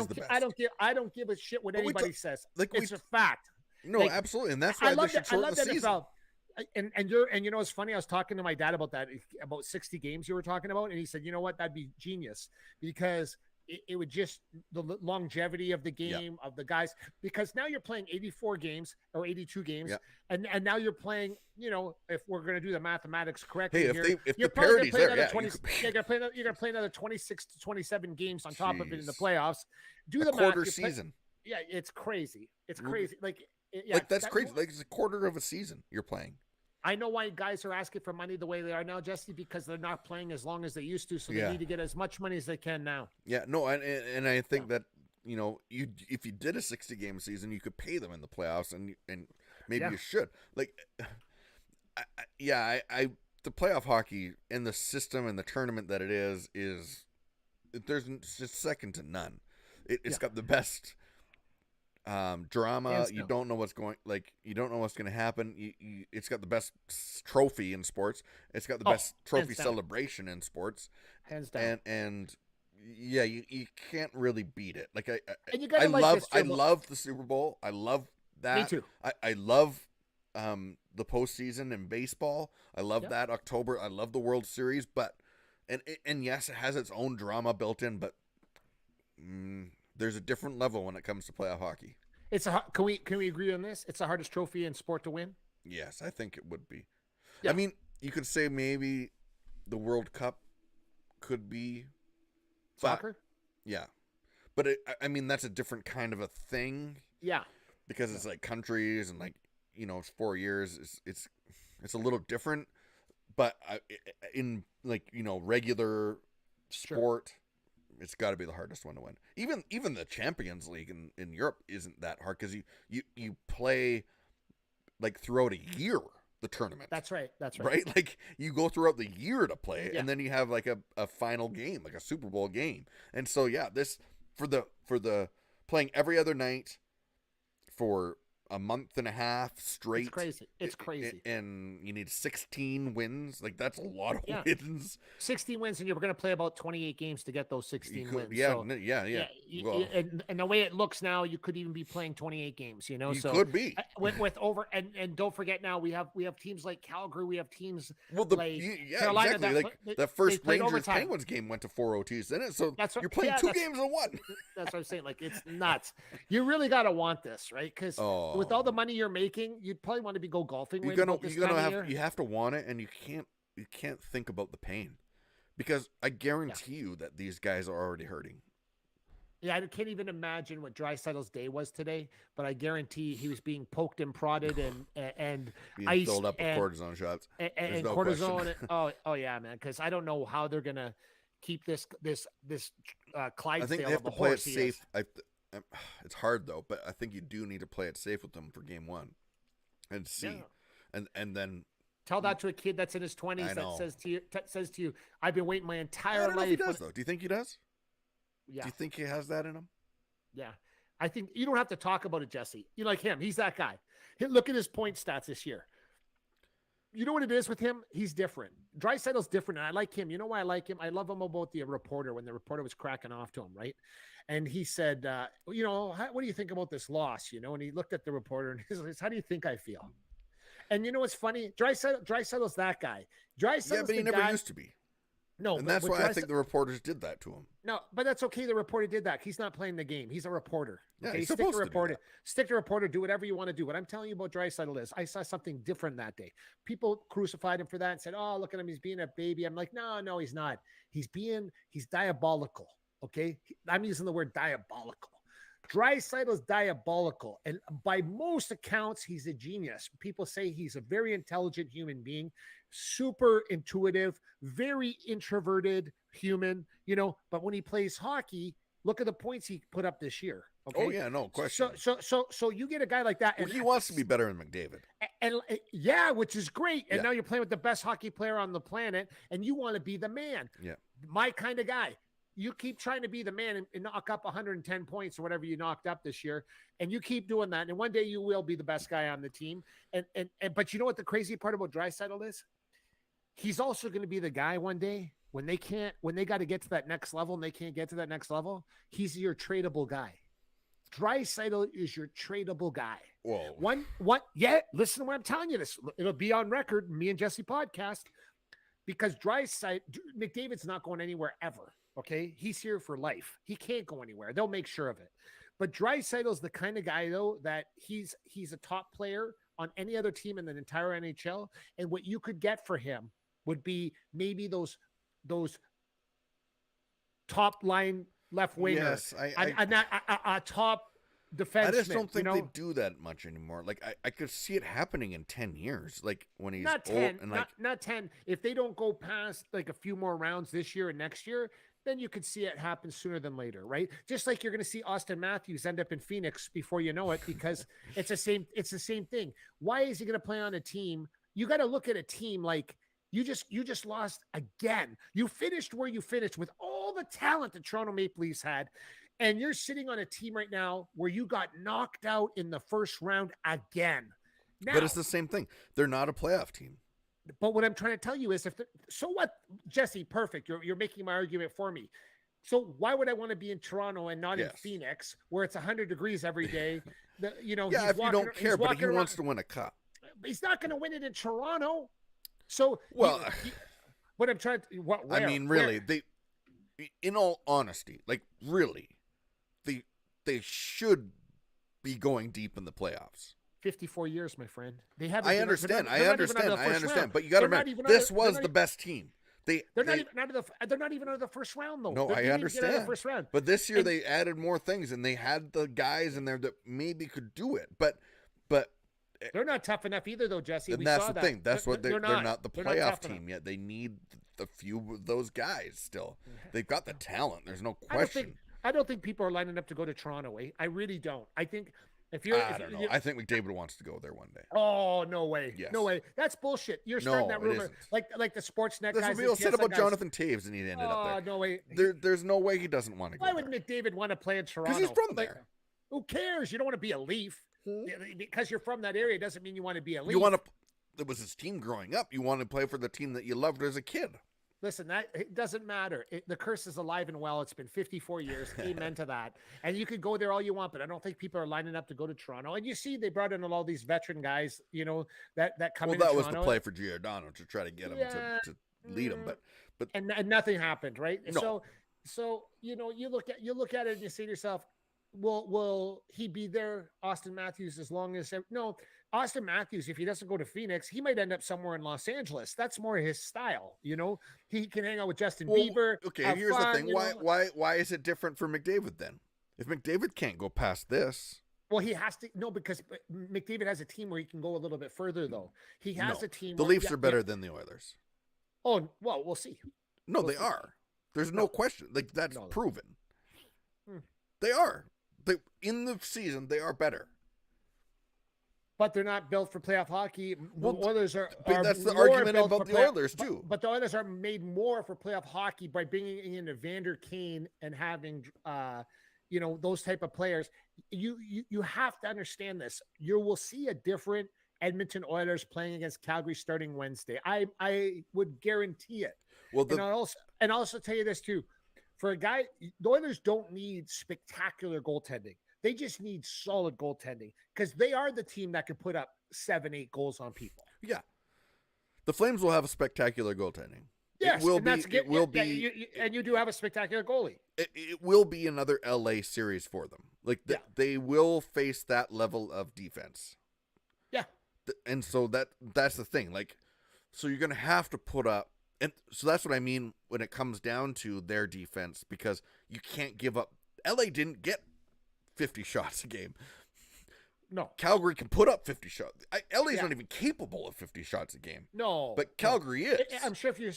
the best. I don't give a shit what anybody says. It's a fact. No, absolutely, and that's why they should shorten the season. and you know, it's funny. I was talking to my dad about that, about 60 games you were talking about, and he said, you know what, that'd be genius because it would just the longevity of the game of the guys, because now you're playing 84 games or 82 games, and now you're playing, you know, if we're going to do the mathematics correctly, if the parity's there, you're going to play another 26 to 27 games on top of it in the playoffs. Do the quarter math, season. It's crazy. It's crazy. Like that's crazy. Like it's a quarter of a season you're playing. I know why guys are asking for money the way they are now, Jesse, because they're not playing as long as they used to, so they need to get as much money as they can now. Yeah, no, and I think that, you know, if you did a 60-game season, you could pay them in the playoffs, and maybe you should. Like, I the playoff hockey and the system and the tournament that it is there's just second to none. It's got the best drama. You don't know what's going to happen. It's got the best trophy in sports. It's got the best trophy celebration in sports. Hands down. And yeah, you can't really beat it. Like I love the Super Bowl. I love that. Me too. I love the postseason in baseball. I love that October. I love the World Series, but and yes, it has its own drama built in, but there's a different level when it comes to playoff hockey. Can we agree on this? It's the hardest trophy in sport to win. Yes, I think it would be. Yeah. I mean, you could say maybe the World Cup could be soccer. Yeah, but I mean that's a different kind of a thing. Yeah, because it's like countries and like, you know, it's 4 years. It's a little different, but in like, you know, regular sport. It's got to be the hardest one to win. Even the Champions League in Europe isn't that hard because you play like throughout a year the tournament. That's right. Right? Like you go throughout the year to play, and then you have like a final game, like a Super Bowl game. And so this for the playing every other night for a month and a half straight. It's crazy. And you need 16 wins. Like that's a lot of wins. 16 wins, and you're going to play about 28 games to get those 16 wins. Yeah, so, Well, and the way it looks now, you could even be playing 28 games. You know, you could be with over and don't forget now we have teams like Calgary. We have teams Carolina. Exactly. That first Rangers Penguins game went to 4 OTs, didn't it? So you're playing two games in one. That's what I'm saying. Like it's nuts. You really got to want this, right? Because with all the money you're making, you'd probably want to go golfing. You have to want it, and you can't think about the pain, because I guarantee you that these guys are already hurting. Yeah, I can't even imagine what Draisaitl's day was today, but I guarantee he was being poked and prodded and being iced filled up with cortisone shots and no cortisone. Oh yeah, man, because I don't know how they're gonna keep this Clydesdale. I think they have to play it safe. It's hard though, but I think you do need to play it safe with them for game one, and see, and then tell that to a kid that's in his 20s that says to you, "I've been waiting my entire life." Know if he does though. Do you think he does? Yeah. Do you think he has that in him? Yeah, I think you don't have to talk about it, Jesse. You like him? He's that guy. Look at his point stats this year. You know what it is with him? He's different. Draisaitl's different, and I like him. You know why I like him? I love him about the reporter when the reporter was cracking off to him, right? And he said, you know, what do you think about this loss? You know, and he looked at the reporter and he says, how do you think I feel? And you know what's funny? Draisaitl's that guy. Yeah, but he never used to be. No, and that's why I think the reporters did that to him. No, but that's okay. The reporter did that. He's not playing the game. He's a reporter. Yeah, okay, he's stick supposed to reporter. To do that. Stick to reporter. Do whatever you want to do. What I'm telling you about Draisaitl is, I saw something different that day. People crucified him for that and said, "Oh, look at him. He's being a baby." I'm like, no, he's not. He's diabolical. Okay, I'm using the word diabolical. Draisaitl is diabolical, and by most accounts, he's a genius. People say he's a very intelligent human being, super intuitive, very introverted human, you know, but when he plays hockey, look at the points he put up this year. Okay? Oh yeah, no question. So you get a guy like that, and he wants to be better than McDavid, and which is great. And now you're playing with the best hockey player on the planet, and you want to be the man. Yeah, my kind of guy. You keep trying to be the man and knock up 110 points or whatever you knocked up this year, and you keep doing that, and one day you will be the best guy on the team. But you know what the crazy part about Draisaitl is? He's also going to be the guy one day when they got to get to that next level and they can't get to that next level. He's your tradable guy. Draisaitl is your tradable guy. Whoa. One, yeah, listen to what I'm telling you. This it'll be on record, me and Jesse podcast, because McDavid's not going anywhere ever. Okay, he's here for life. He can't go anywhere. They'll make sure of it. But Draisaitl's the kind of guy though that he's a top player on any other team in the entire NHL, and what you could get for him would be maybe those top line left winger, Yes, a top defenseman. I just don't think you know? they do that much anymore. Like I could see it happening in 10 years, like when he's not old 10, and like not 10. If they don't go past like a few more rounds this year and next year, then you could see it happen sooner than later, right? Just like you're going to see Austin Matthews end up in Phoenix before you know it, because it's the same thing. Why is he going to play on a team? You got to look at a team like you just lost again. You finished where you finished with all the talent the Toronto Maple Leafs had, and you're sitting on a team right now where you got knocked out in the first round again. Now, but it's the same thing. They're not a playoff team. But what I'm trying to tell you is, so what, Jesse? Perfect. You're making my argument for me. So why would I want to be in Toronto and not in Phoenix, where it's 100 degrees every day? If you don't care, but he wants to win a cup. He's not going to win it in Toronto. So what I'm trying to, I mean, really, they, in all honesty, like really, they should be going deep in the playoffs. 54 years, my friend. They haven't. I understand. But you got to remember, this was the best team. They're not even out of the first round, though. No, I understand. First round. But this year they added more things, and they had the guys in there that maybe could do it. But they're not tough enough either, though, Jesse. And that's the thing. That's what they're not the playoff team yet. They need a few of those guys still. They've got the talent. There's no question. I don't think people are lining up to go to Toronto. I really don't. I think. I don't know. I think McDavid wants to go there one day. Oh, no way. Yes. No way. That's bullshit. You're starting that rumor. Like the Sportsnet guys. People said about Jonathan Taves, and he ended up there. Oh, no way. There's no way he doesn't want to go there. Why would McDavid want to play in Toronto? Because he's from there. Who cares? You don't want to be a Leaf. Because you're from that area doesn't mean you want to be a Leaf. It was his team growing up. You want to play for the team that you loved as a kid. Listen, it doesn't matter. The curse is alive and well. It's been 54 years. Amen to that. And you could go there all you want, but I don't think people are lining up to go to Toronto. And you see, they brought in all these veteran guys, that come in. Well, that was the play for Giordano to try to get him to lead him, but and nothing happened, right? No. So you look at it and you say to yourself, will he be there, Austin Matthews, as long as no? Austin Matthews, if he doesn't go to Phoenix, he might end up somewhere in Los Angeles. That's more his style, He can hang out with Justin Bieber. Okay, here's the thing. Why is it different for McDavid then? If McDavid can't go past this, well, he has to. No, because McDavid has a team where he can go a little bit further, though. He has a team. The Leafs are better than the Oilers. Oh well, we'll see. No, they are. There's no question. Like that's proven. They are. In the season, they are better. But they're not built for playoff hockey. The Oilers are. But that's the argument about the Oilers too. But the Oilers are made more for playoff hockey by bringing in Evander Kane and having, those type of players. You have to understand this. You will see a different Edmonton Oilers playing against Calgary starting Wednesday. I would guarantee it. Well, and I'll also tell you this too. For a guy, the Oilers don't need spectacular goaltending. They just need solid goaltending because they are the team that can put up 7-8 goals on people. Yeah. The Flames will have a spectacular goaltending. Yes, and you do have a spectacular goalie. It will be another LA series for them. They will face that level of defense. Yeah. And so that's the thing. So you're going to have to put up. And so that's what I mean when it comes down to their defense, because you can't give up. LA didn't get 50 shots a game. No. Calgary can put up 50 shots. LA's not even capable of 50 shots a game. No. But Calgary is. I'm sure if you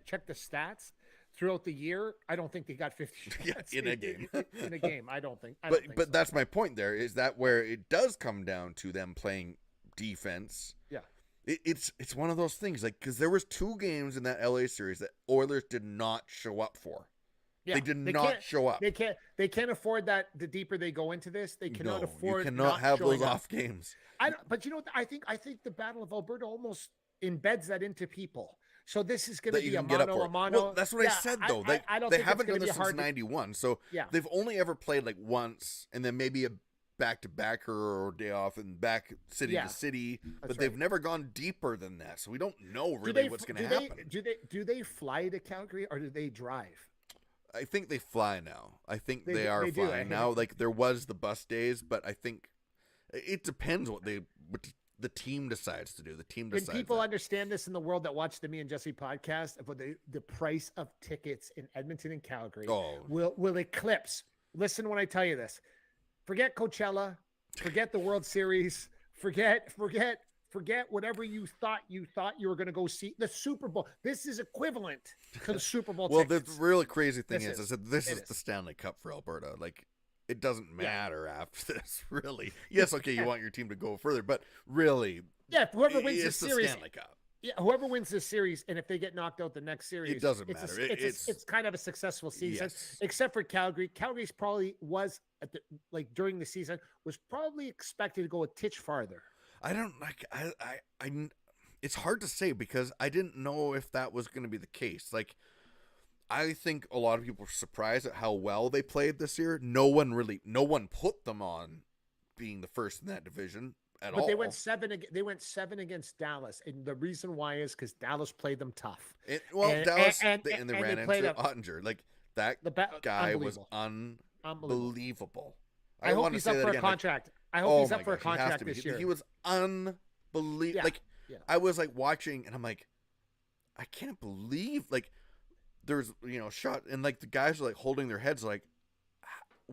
check the stats throughout the year, I don't think they got 50 shots in a game. In a game, I don't think. But that's my point there, is that where it does come down to them playing defense. Yeah. It's one of those things, because there was 2 games in that LA series that Oilers did not show up for. Yeah, they did not show up. They can't afford that. The deeper they go into this, they cannot afford. You cannot have those off games. But I think the Battle of Alberta almost embeds that into people. So this is going to be a mono. Well, that's what I said though. They haven't done this since '91, so they've only ever played once, and then maybe a back to back or day off and back city to city, but they've never gone deeper than that. So we don't know really what's going to happen. Do they fly to Calgary or do they drive? I think they fly now. I think they are flying now. Like there was the bus days, but I think it depends what the team decides to do. The team decides. When people understand this in the world that watch the Me and Jesse podcast about the price of tickets in Edmonton and Calgary will eclipse. Listen when I tell you this. Forget Coachella, forget the World Series, forget whatever you thought you were going to go see. The Super Bowl. This is equivalent to the Super Bowl tickets. The really crazy thing is that this is the Stanley Cup for Alberta. Like, it doesn't matter after this, really. Yes, okay, you want your team to go further, but really, whoever wins this series, Stanley Cup. Yeah, whoever wins this series, and if they get knocked out the next series, it doesn't matter. It's kind of a successful season, yes. Except for Calgary. Calgary's probably was during the season was probably expected to go a titch farther. I don't like. I it's hard to say because I didn't know if that was going to be the case. Like, I think a lot of people were surprised at how well they played this year. No one put them on being the first in that division at all. But they went 7 against Dallas, and the reason why is because Dallas played them tough. Dallas and they ran into Ottinger. Like that guy was unbelievable. I hope he's up for a contract. I hope he's up for a contract this year. He was unbelievable. Yeah. Like I was like watching, and I'm like, I can't believe like. There's shot and like the guys are like holding their heads like,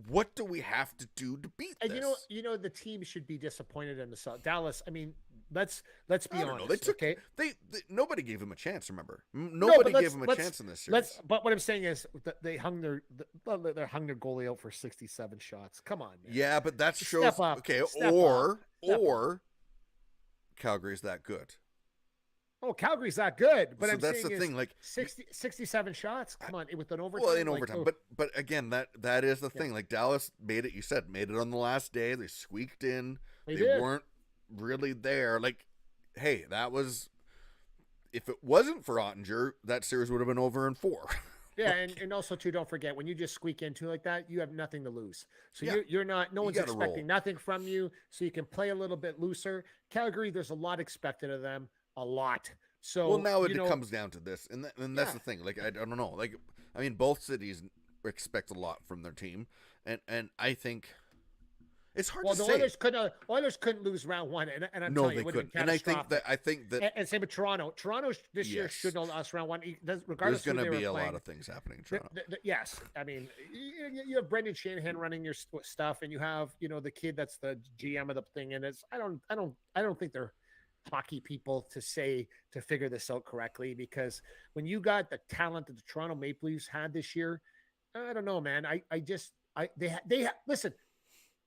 what do we have to do to beat this? And the team should be disappointed in the Dallas. I mean, let's be honest. They nobody gave him a chance. Remember, nobody gave him a chance in this series. But what I'm saying is that they hung their goalie out for 67 shots. Come on, man. Yeah, but that shows Step up. or Calgary's that good. Oh, Calgary's not good, but that's the thing. Like 67 shots. Come on, with an overtime. Well, in overtime, but again, that is the thing. Like Dallas made it. You said made it on the last day. They squeaked in. They weren't really there. Like, hey, that was. If it wasn't for Ottinger, that series would have been over in 4. Yeah, and also too, don't forget when you just squeak into like that, you have nothing to lose. So you're not. No one's expecting nothing from you, so you can play a little bit looser. Calgary, there's a lot expected of them. A lot. So now it comes down to this, and that's the thing. Like I don't know. Like I mean, both cities expect a lot from their team, and I think it's hard to say. Oilers couldn't lose round 1, and I'm no, telling you, they couldn't. And I think that, and same with Toronto. Toronto this year shouldn't have lost round 1, regardless. There's going to be a lot of things happening in Toronto. Yes, I mean, you have Brendan Shanahan running your stuff, and you have the kid that's the GM of the thing, and it's I don't think they're hockey people to figure this out correctly, because when you got the talent that the Toronto Maple Leafs had this year, I don't know, man. Listen,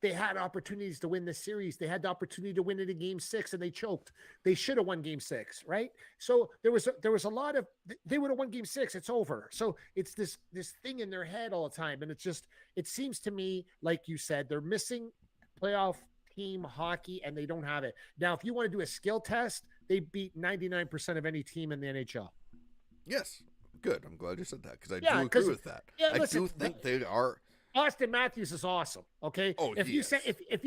they had opportunities to win this series. They had the opportunity to win it in Game 6, and they choked. They should have won Game 6, right? So there was a lot of they would have won Game 6. It's over. So it's this thing in their head all the time, and it seems to me, like you said, they're missing playoff team hockey, and they don't have it. Now, if you want to do a skill test, they beat 99% of any team in the NHL. Yes. Good. I'm glad you said that, because I do agree with that. Yeah, I do think they are. Austin Matthews is awesome. Okay. Oh, if you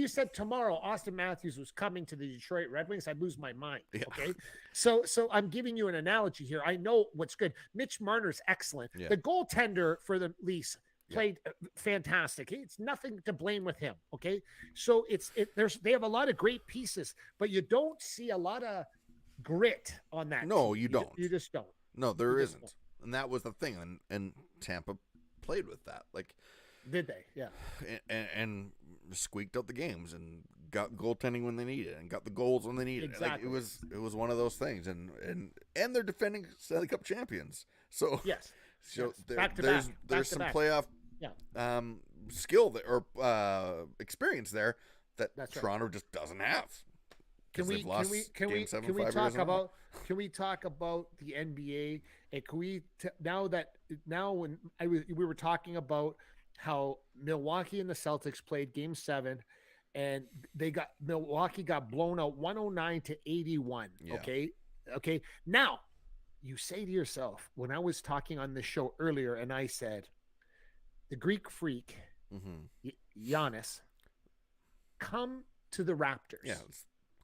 said tomorrow Austin Matthews was coming to the Detroit Red Wings, I'd lose my mind. Yeah. Okay. So I'm giving you an analogy here. I know what's good. Mitch Marner's excellent. Yeah. The goaltender for the Leafs played fantastic. It's nothing to blame with him. Okay. So they have a lot of great pieces, but you don't see a lot of grit on that. No, team. you don't. You just don't. No, there isn't. And that was the thing. And Tampa played with that. Like, did they? Yeah. And squeaked out the games and got goaltending when they needed it and got the goals when they needed exactly. it. Like, it was one of those things. And they're defending Stanley Cup champions. So yes. So yes. There's some playoff skill or experience there that Toronto just doesn't have. Can we talk about the NBA, and can we when we were talking about how Milwaukee and the Celtics played Game 7, and Milwaukee got blown out 109-81. Yeah. Okay. Now you say to yourself, when I was talking on this show earlier, and I said, the Greek freak, Giannis, come to the Raptors. Yeah,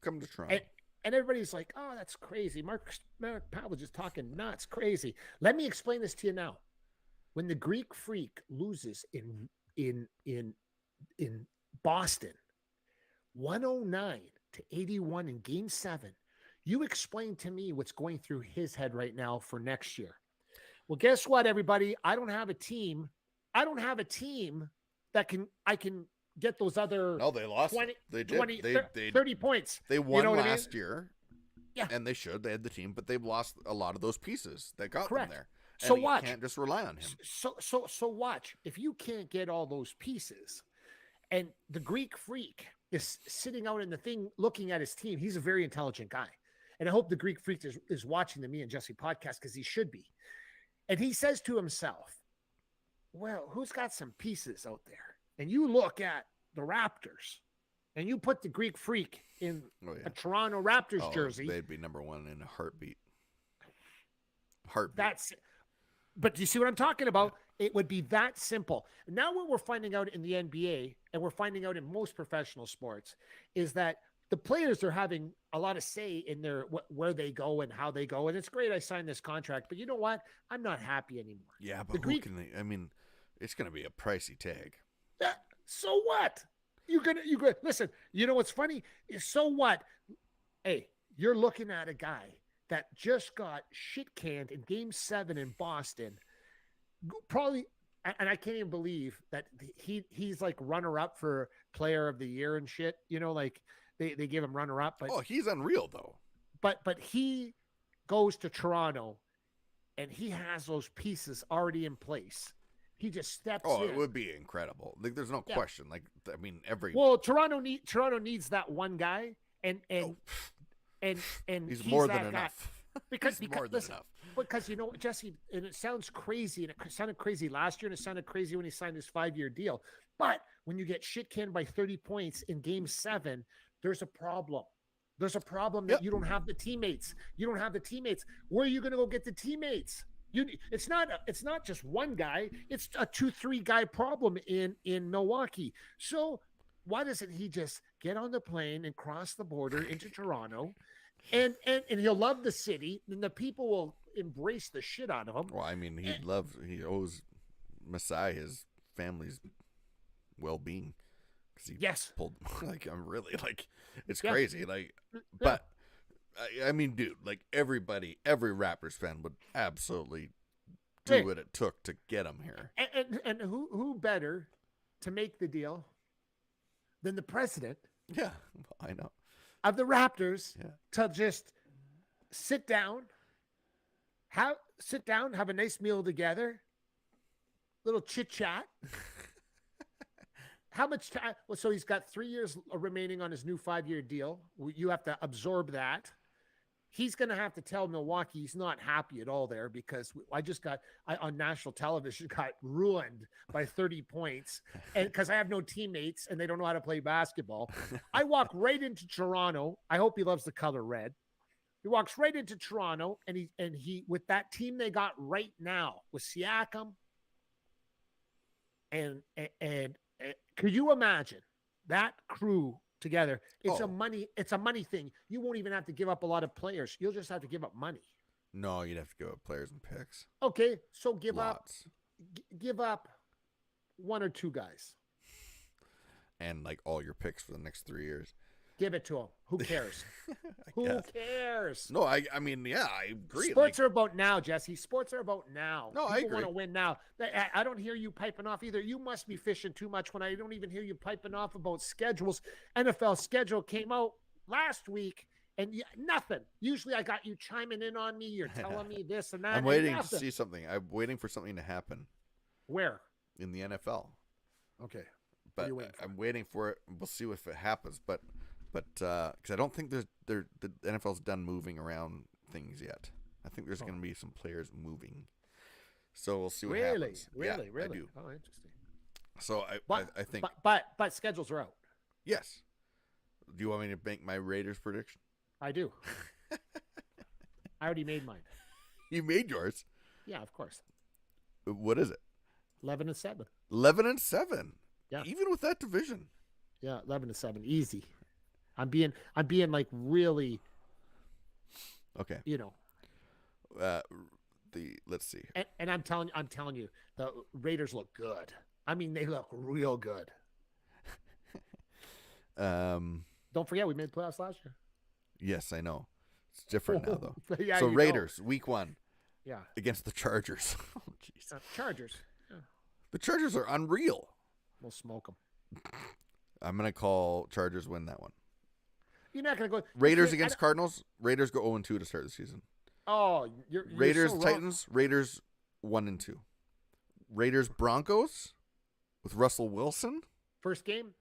come to Toronto. And everybody's like, oh, that's crazy. Mark Pavelich is talking nuts, crazy. Let me explain this to you now. When the Greek Freak loses in Boston, 109-81 in Game 7, you explain to me what's going through his head right now for next year. Well, guess what, everybody? I don't have a team that I can get those other. No, they lost. 20, they did. 20, they 30 points. They won last year. year. Yeah. And they should. They had the team, but they've lost a lot of those pieces that got Correct. them there. And so you watch. can't just rely on him. So watch. If you can't get all those pieces, and the Greek Freak is sitting out in the thing looking at his team, he's a very intelligent guy. And I hope the Greek Freak is watching the Me and Jesse podcast, because he should be. And he says to himself, well, who's got some pieces out there? And you look at the Raptors, and you put the Greek Freak in a Toronto Raptors jersey. They'd be number one in a heartbeat. But do you see what I'm talking about? It would be that simple. Now what we're finding out in the NBA, and we're finding out in most professional sports, is that the players are having a lot of say in where they go and how they go. And it's great I signed this contract, but you know what? I'm not happy anymore. Yeah, but it's going to be a pricey tag. So what? You listen, you know what's funny? So what? Hey, you're looking at a guy that just got shit canned in Game 7 in Boston. Probably, and I can't even believe that he's like runner-up for Player of the Year and shit. You know, like they give him runner-up. But he's unreal though. But he goes to Toronto, and he has those pieces already in place. He just steps in. It would be incredible. Like, there's no question. Like, I mean, Toronto needs that one guy, and he's more than enough. Because you know, Jesse, and it sounds crazy, and it sounded crazy last year, and it sounded crazy when he signed his 5-year deal. But when you get shit canned by 30 points in Game 7, there's a problem. There's a problem that you don't have the teammates. You don't have the teammates. Where are you going to go get the teammates? It's not just one guy. It's a 2-3 guy problem in Milwaukee. So why doesn't he just get on the plane and cross the border into Toronto, and he'll love the city, and the people will embrace the shit out of him. Well, I mean, he owes Masai his family's well-being, because he pulled, like, I'm really, like, it's crazy, like, but I mean, dude, like, every Raptors fan would absolutely do what it took to get him here. And who better to make the deal than the president? Yeah, I know. Of the Raptors, to just sit down, have a nice meal together, little chit chat. How much time? Well, so he's got 3 years remaining on his new 5-year deal. You have to absorb that. He's going to have to tell Milwaukee he's not happy at all there, because I on national television got ruined by 30 points, and because I have no teammates and they don't know how to play basketball. I walk right into Toronto. I hope he loves the color red. He walks right into Toronto, and he with that team they got right now with Siakam, and could you imagine that crew together? It's a money thing. You won't even have to give up a lot of players. You'll just have to give up money. No, you'd have to give up players and picks. Okay, so give up 1 or 2 guys, and like all your picks for the next 3 years. Give it to them. Who cares? Who cares? No, I mean, yeah, I agree. Sports are about now, Jesse. Sports are about now. No, I agree. People want to win now. I don't hear you piping off either. You must be fishing too much when I don't even hear you piping off about schedules. NFL schedule came out last week, and nothing. Usually I got you chiming in on me. You're telling me this and that. I'm waiting to see something. I'm waiting for something to happen. Where? In the NFL. Okay. But I'm waiting for it. We'll see if it happens. But because I don't think the NFL's done moving around things yet. I think there's going to be some players moving. So we'll see what happens. Really? I do. Oh, interesting. So I think. But schedules are out. Yes. Do you want me to make my Raiders prediction? I do. I already made mine. You made yours? Yeah, of course. What is it? 11-7. 11-7. Yeah. Even with that division. Yeah, 11-7, easy. I'm being like really. Okay. You know. Let's see. And I'm telling you, the Raiders look good. I mean, they look real good. Don't forget, we made playoffs last year. Yes, I know. It's different now, though. Yeah, so Raiders, week 1. Yeah. Against the Chargers. Oh, jeez. Chargers. Yeah. The Chargers are unreal. We'll smoke them. I'm going to call Chargers win that one. You're not going to go. Raiders against Cardinals. Raiders go 0-2 to start the season. Oh, you're Raiders, so Titans. Raiders 1-2. Raiders, Broncos with Russell Wilson. First game?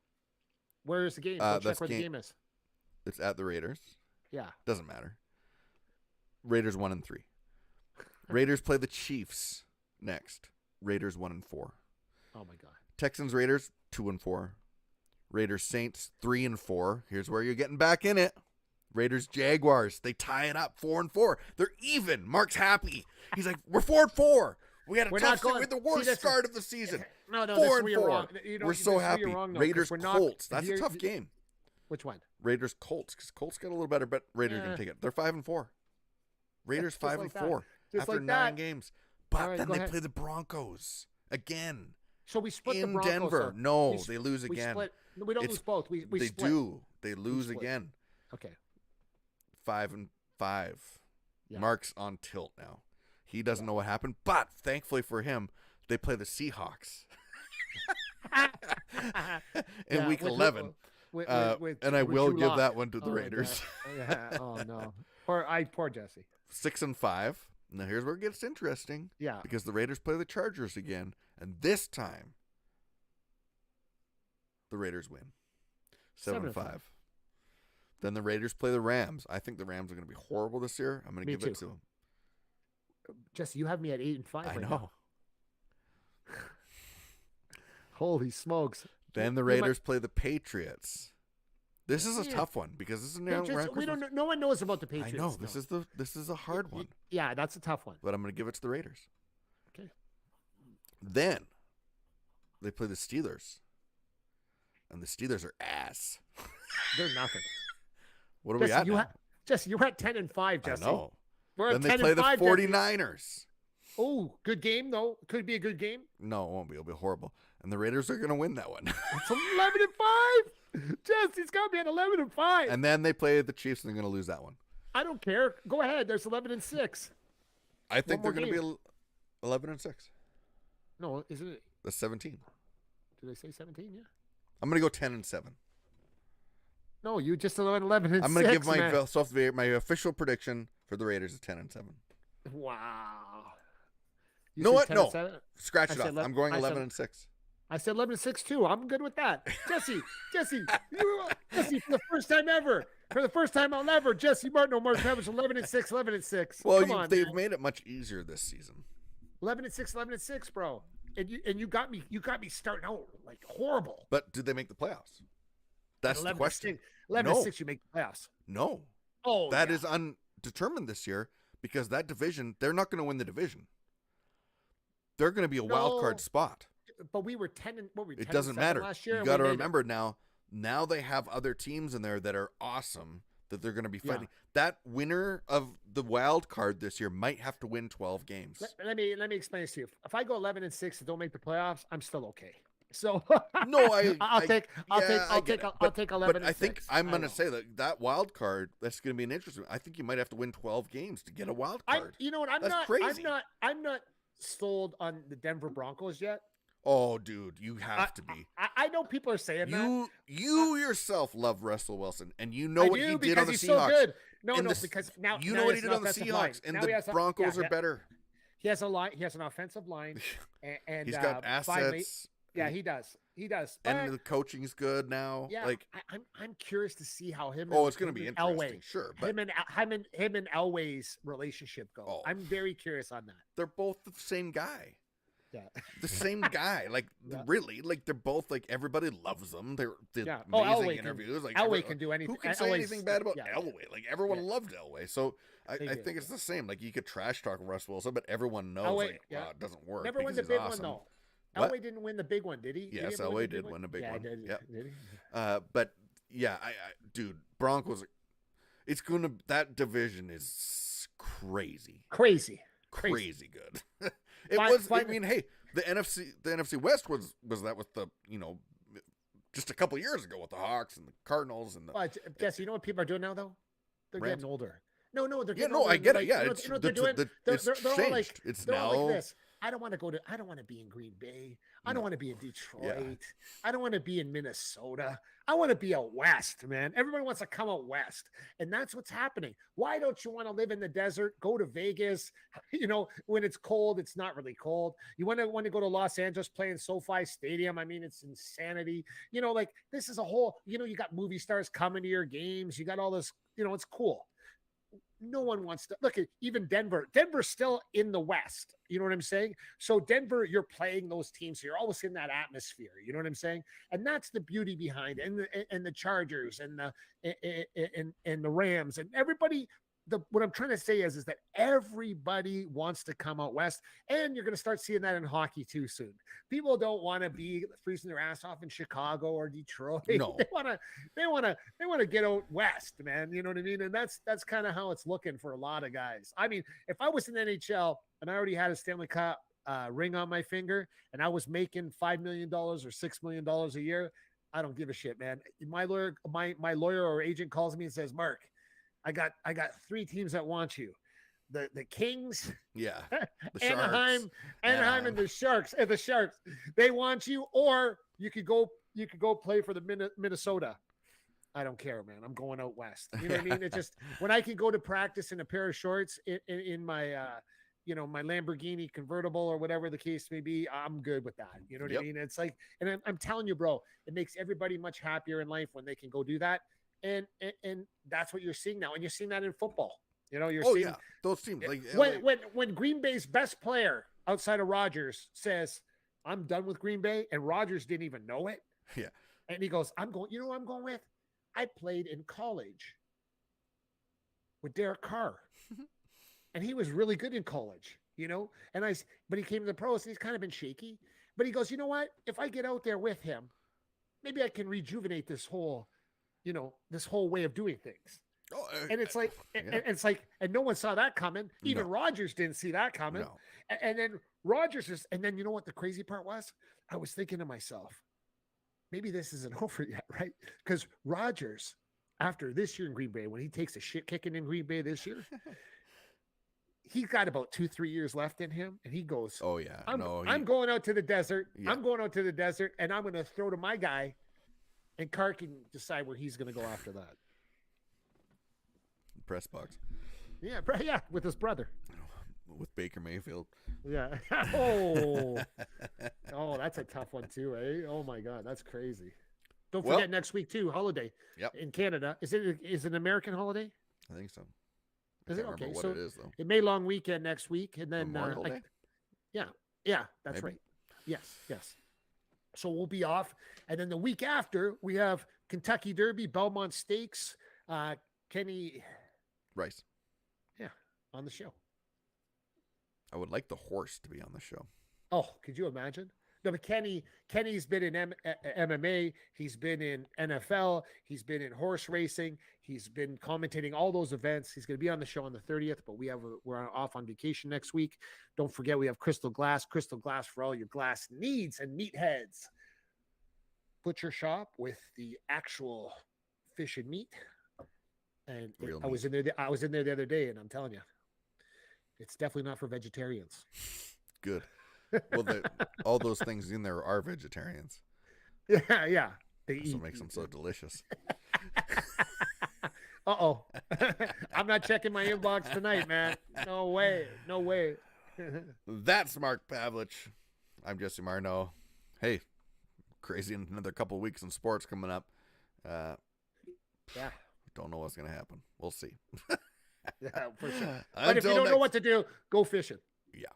Where is the game? Go check where the game is. It's at the Raiders. Yeah. Doesn't matter. Raiders 1-3. Raiders play the Chiefs next. Raiders 1-4. Oh my God. Texans Raiders 2-4. Raiders Saints 3-4. Here's where you're getting back in it. Raiders Jaguars. They tie it up 4-4. They're even. Mark's happy. He's like, we're 4-4. We had a tough start. We had the worst start of the season. No, 4-4. We're so happy. Raiders Colts. That's a tough game. Which one? Raiders Colts, because Colts got a little better, but Raiders can take it. They're 5-4. Raiders 5-4 after 9 games. But then they play the Broncos again. So we split in the Broncos. Denver. No, they lose again. We don't lose both. We they split. do. They lose again. Okay. 5-5. Yeah. Mark's on tilt now. He doesn't know what happened, but thankfully for him, they play the Seahawks in week 11. And I will give that one to the Raiders. Yeah. Oh no. Poor Jesse. 6-5. Now here's where it gets interesting. Yeah. Because the Raiders play the Chargers again, and this time the Raiders win. 7-5. Then the Raiders play the Rams. I think the Rams are going to be horrible this year. I'm going to give it to them. Jesse, you have me at 8-5. I know. Holy smokes! Then the Raiders play the Patriots. This is a tough one because this is no one knows about the Patriots. I know this is a hard one. Yeah, that's a tough one. But I'm going to give it to the Raiders. Okay. Then they play the Steelers, and the Steelers are ass. They're nothing. What are we at? Jesse, you're at 10-5. Jesse. I know. We're then they play the 49ers. Oh, good game though. Could be a good game. No, it won't be. It'll be horrible. And the Raiders are going to win that one. It's 11-5. Jesse's got me at 11-5. And then they play the Chiefs, and they're going to lose that one. I don't care. Go ahead. There's 11-6. I think they're going to be 11-6. No, isn't it? That's 17. Did they say 17? Yeah. I'm going to go 10-7. No, you just 11-6. I'm going to give my official prediction for the Raiders is 10-7. Wow. You know what? No. Scratch it off. I'm going 11-6. I said 11-6 too. I'm good with that. Jesse, Jesse, for the first time ever. For the first time I'll ever, Jesse Martineau, Mark Pavelich, 11-6, 11-6. Well, they've made it much easier this season. 11-6, 11-6, bro. And you got me starting out like horrible. But did they make the playoffs? That's the question. 11-6, you make the playoffs. No. Oh, that is undetermined this year because that division, they're not going to win the division. They're going to be a wild card spot. But we were 10 and what were we? 10 it doesn't matter. Last year, you got to remember now. Now they have other teams in there that are awesome that they're going to be fighting. Yeah. That winner of the wild card this year might have to win 12 games. Let me explain this to you. If I go 11-6 and don't make the playoffs, I'm still okay. So no, I'll take 11. But I think I'm going to say that wild card. That's going to be an interesting. I think you might have to win 12 games to get a wild card. You know what? I'm not sold on the Denver Broncos yet. Oh, dude, you have to be. I know people are saying that. You yourself love Russell Wilson, and you know what he did on the Seahawks. So good. Because now you know what he did on the Seahawks, and the Broncos are better. He has a line. He has an offensive line, and he's got assets. Yeah, he does. He does. And the coaching's good now. Yeah, like I'm curious to see how him. Oh, it's going to be interesting. Sure, but him and Elway's relationship go. Oh. I'm very curious on that. They're both the same guy. Yeah, the same guy. Like really, like they're both like everybody loves them. They're amazing Elway interviews. Like Elway can do anything. Who can say anything bad about Elway? Like everyone loved Elway. So I think it's the same. Like you could trash talk Russ Wilson, but everyone knows Elway, it doesn't work. Never won the big one though. Elway didn't win the big one, did he? Yes, Elway did win a big one. Did he? But yeah, dude, Broncos. That division is crazy good. I mean, hey, the NFC West was that with the, just a couple years ago with the Hawks and the Cardinals and the. Well, Jesse, you know what people are doing now though? They're Rams? getting older. No, they're getting older. I get like, it. Yeah, it's what they're doing. It's they're all changed. like, It's they're now all like this. I don't want to be in Green Bay. I don't want to be in Detroit. Yeah. I don't want to be in Minnesota. I want to be out west, man. Everybody wants to come out west. And that's what's happening. Why don't you want to live in the desert? Go to Vegas. When it's cold, it's not really cold. You want to go to Los Angeles, play in SoFi Stadium. I mean, it's insanity. This is a whole, you got movie stars coming to your games. You got all this, it's cool. No one wants to look at even Denver. Denver's still in the West. You know what I'm saying? So Denver, you're playing those teams. So you're always in that atmosphere. You know what I'm saying? And that's the beauty behind it. And the Chargers and the Rams and everybody. What I'm trying to say is that everybody wants to come out west, and you're going to start seeing that in hockey too soon. People don't want to be freezing their ass off in Chicago or Detroit. No, they want to get out west, man. You know what I mean? And that's kind of how it's looking for a lot of guys. I mean, if I was in the NHL and I already had a Stanley Cup ring on my finger, and I was making $5 million or $6 million a year, I don't give a shit, man. My lawyer or agent calls me and says, Mark, I got 3 teams that want you. The Kings, the Anaheim, and the Sharks. And the Sharks, they want you, or you could go play for the Minnesota. I don't care, man. I'm going out west. You know what I mean? It's just when I can go to practice in a pair of shorts in my my Lamborghini convertible or whatever the case may be, I'm good with that. You know what I mean? It's like, and I'm telling you, bro, it makes everybody much happier in life when they can go do that. And that's what you're seeing now, and you're seeing that in football. You're seeing those teams like when Green Bay's best player outside of Rodgers says, "I'm done with Green Bay," and Rodgers didn't even know it. Yeah, and he goes, "I'm going. You know who I'm going with? I played in college with Derek Carr, and he was really good in college. But he came to the pros, and he's kind of been shaky. But he goes, you know what? If I get out there with him, maybe I can rejuvenate this whole." This whole way of doing things. And it's like, and no one saw that coming. Even Rodgers didn't see that coming. No. And then and then you know what the crazy part was? I was thinking to myself, maybe this isn't over yet, right? Because Rodgers, after this year in Green Bay, when he takes a shit kicking in Green Bay this year, he's got about 2-3 years left in him. And he goes, oh yeah, I'm going out to the desert. Yeah. I'm going out to the desert, and I'm going to throw to my guy. And Carr can decide where he's going to go after that. Press box. Yeah, with his brother. With Baker Mayfield. Yeah. Oh, that's a tough one too, eh? Oh my God, that's crazy. Don't forget next week too, holiday. Yep. In Canada, is it an American holiday? I think so. Is it okay? What so it is though. It may long weekend next week, and then Memorial Day? Yeah, that's right. Yes. So we'll be off. And then the week after, we have Kentucky Derby, Belmont Stakes, Kenny Rice. Yeah, on the show. I would like the horse to be on the show. Oh, could you imagine? No, but Kenny's been in MMA. He's been in NFL. He's been in horse racing. He's been commentating all those events. He's going to be on the show on the 30th, but we're off on vacation next week. Don't forget, we have Crystal Glass for all your glass needs and meatheads. Butcher shop with the actual fish and meat. And I was in there the other day, and I'm telling you, it's definitely not for vegetarians. Good. Well, all those things in there are vegetarians. Yeah. That's what makes them so delicious. Uh-oh. I'm not checking my inbox tonight, man. No way. That's Mark Pavelich. I'm Jesse Martineau. Hey, crazy in another couple of weeks in sports coming up. Yeah. Don't know what's going to happen. We'll see. Yeah, for sure. But if you don't know what to do, go fishing. Yeah.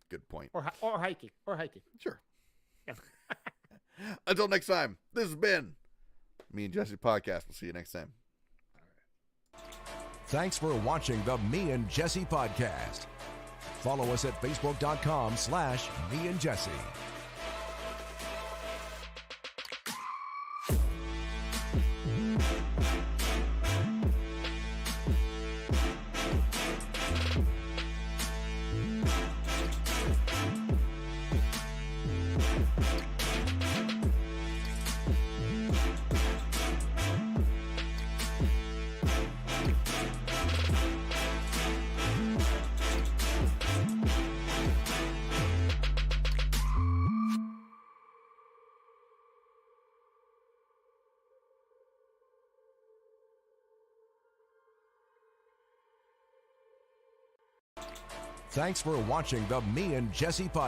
Good point. Or hiking. Sure. Yeah. Until next time, this has been Me and Jesse Podcast. We'll see you next time. Thanks for watching the Me and Jesse Podcast. Follow us at Facebook.com/Me and Jesse. Thanks for watching the Me and Jesse podcast.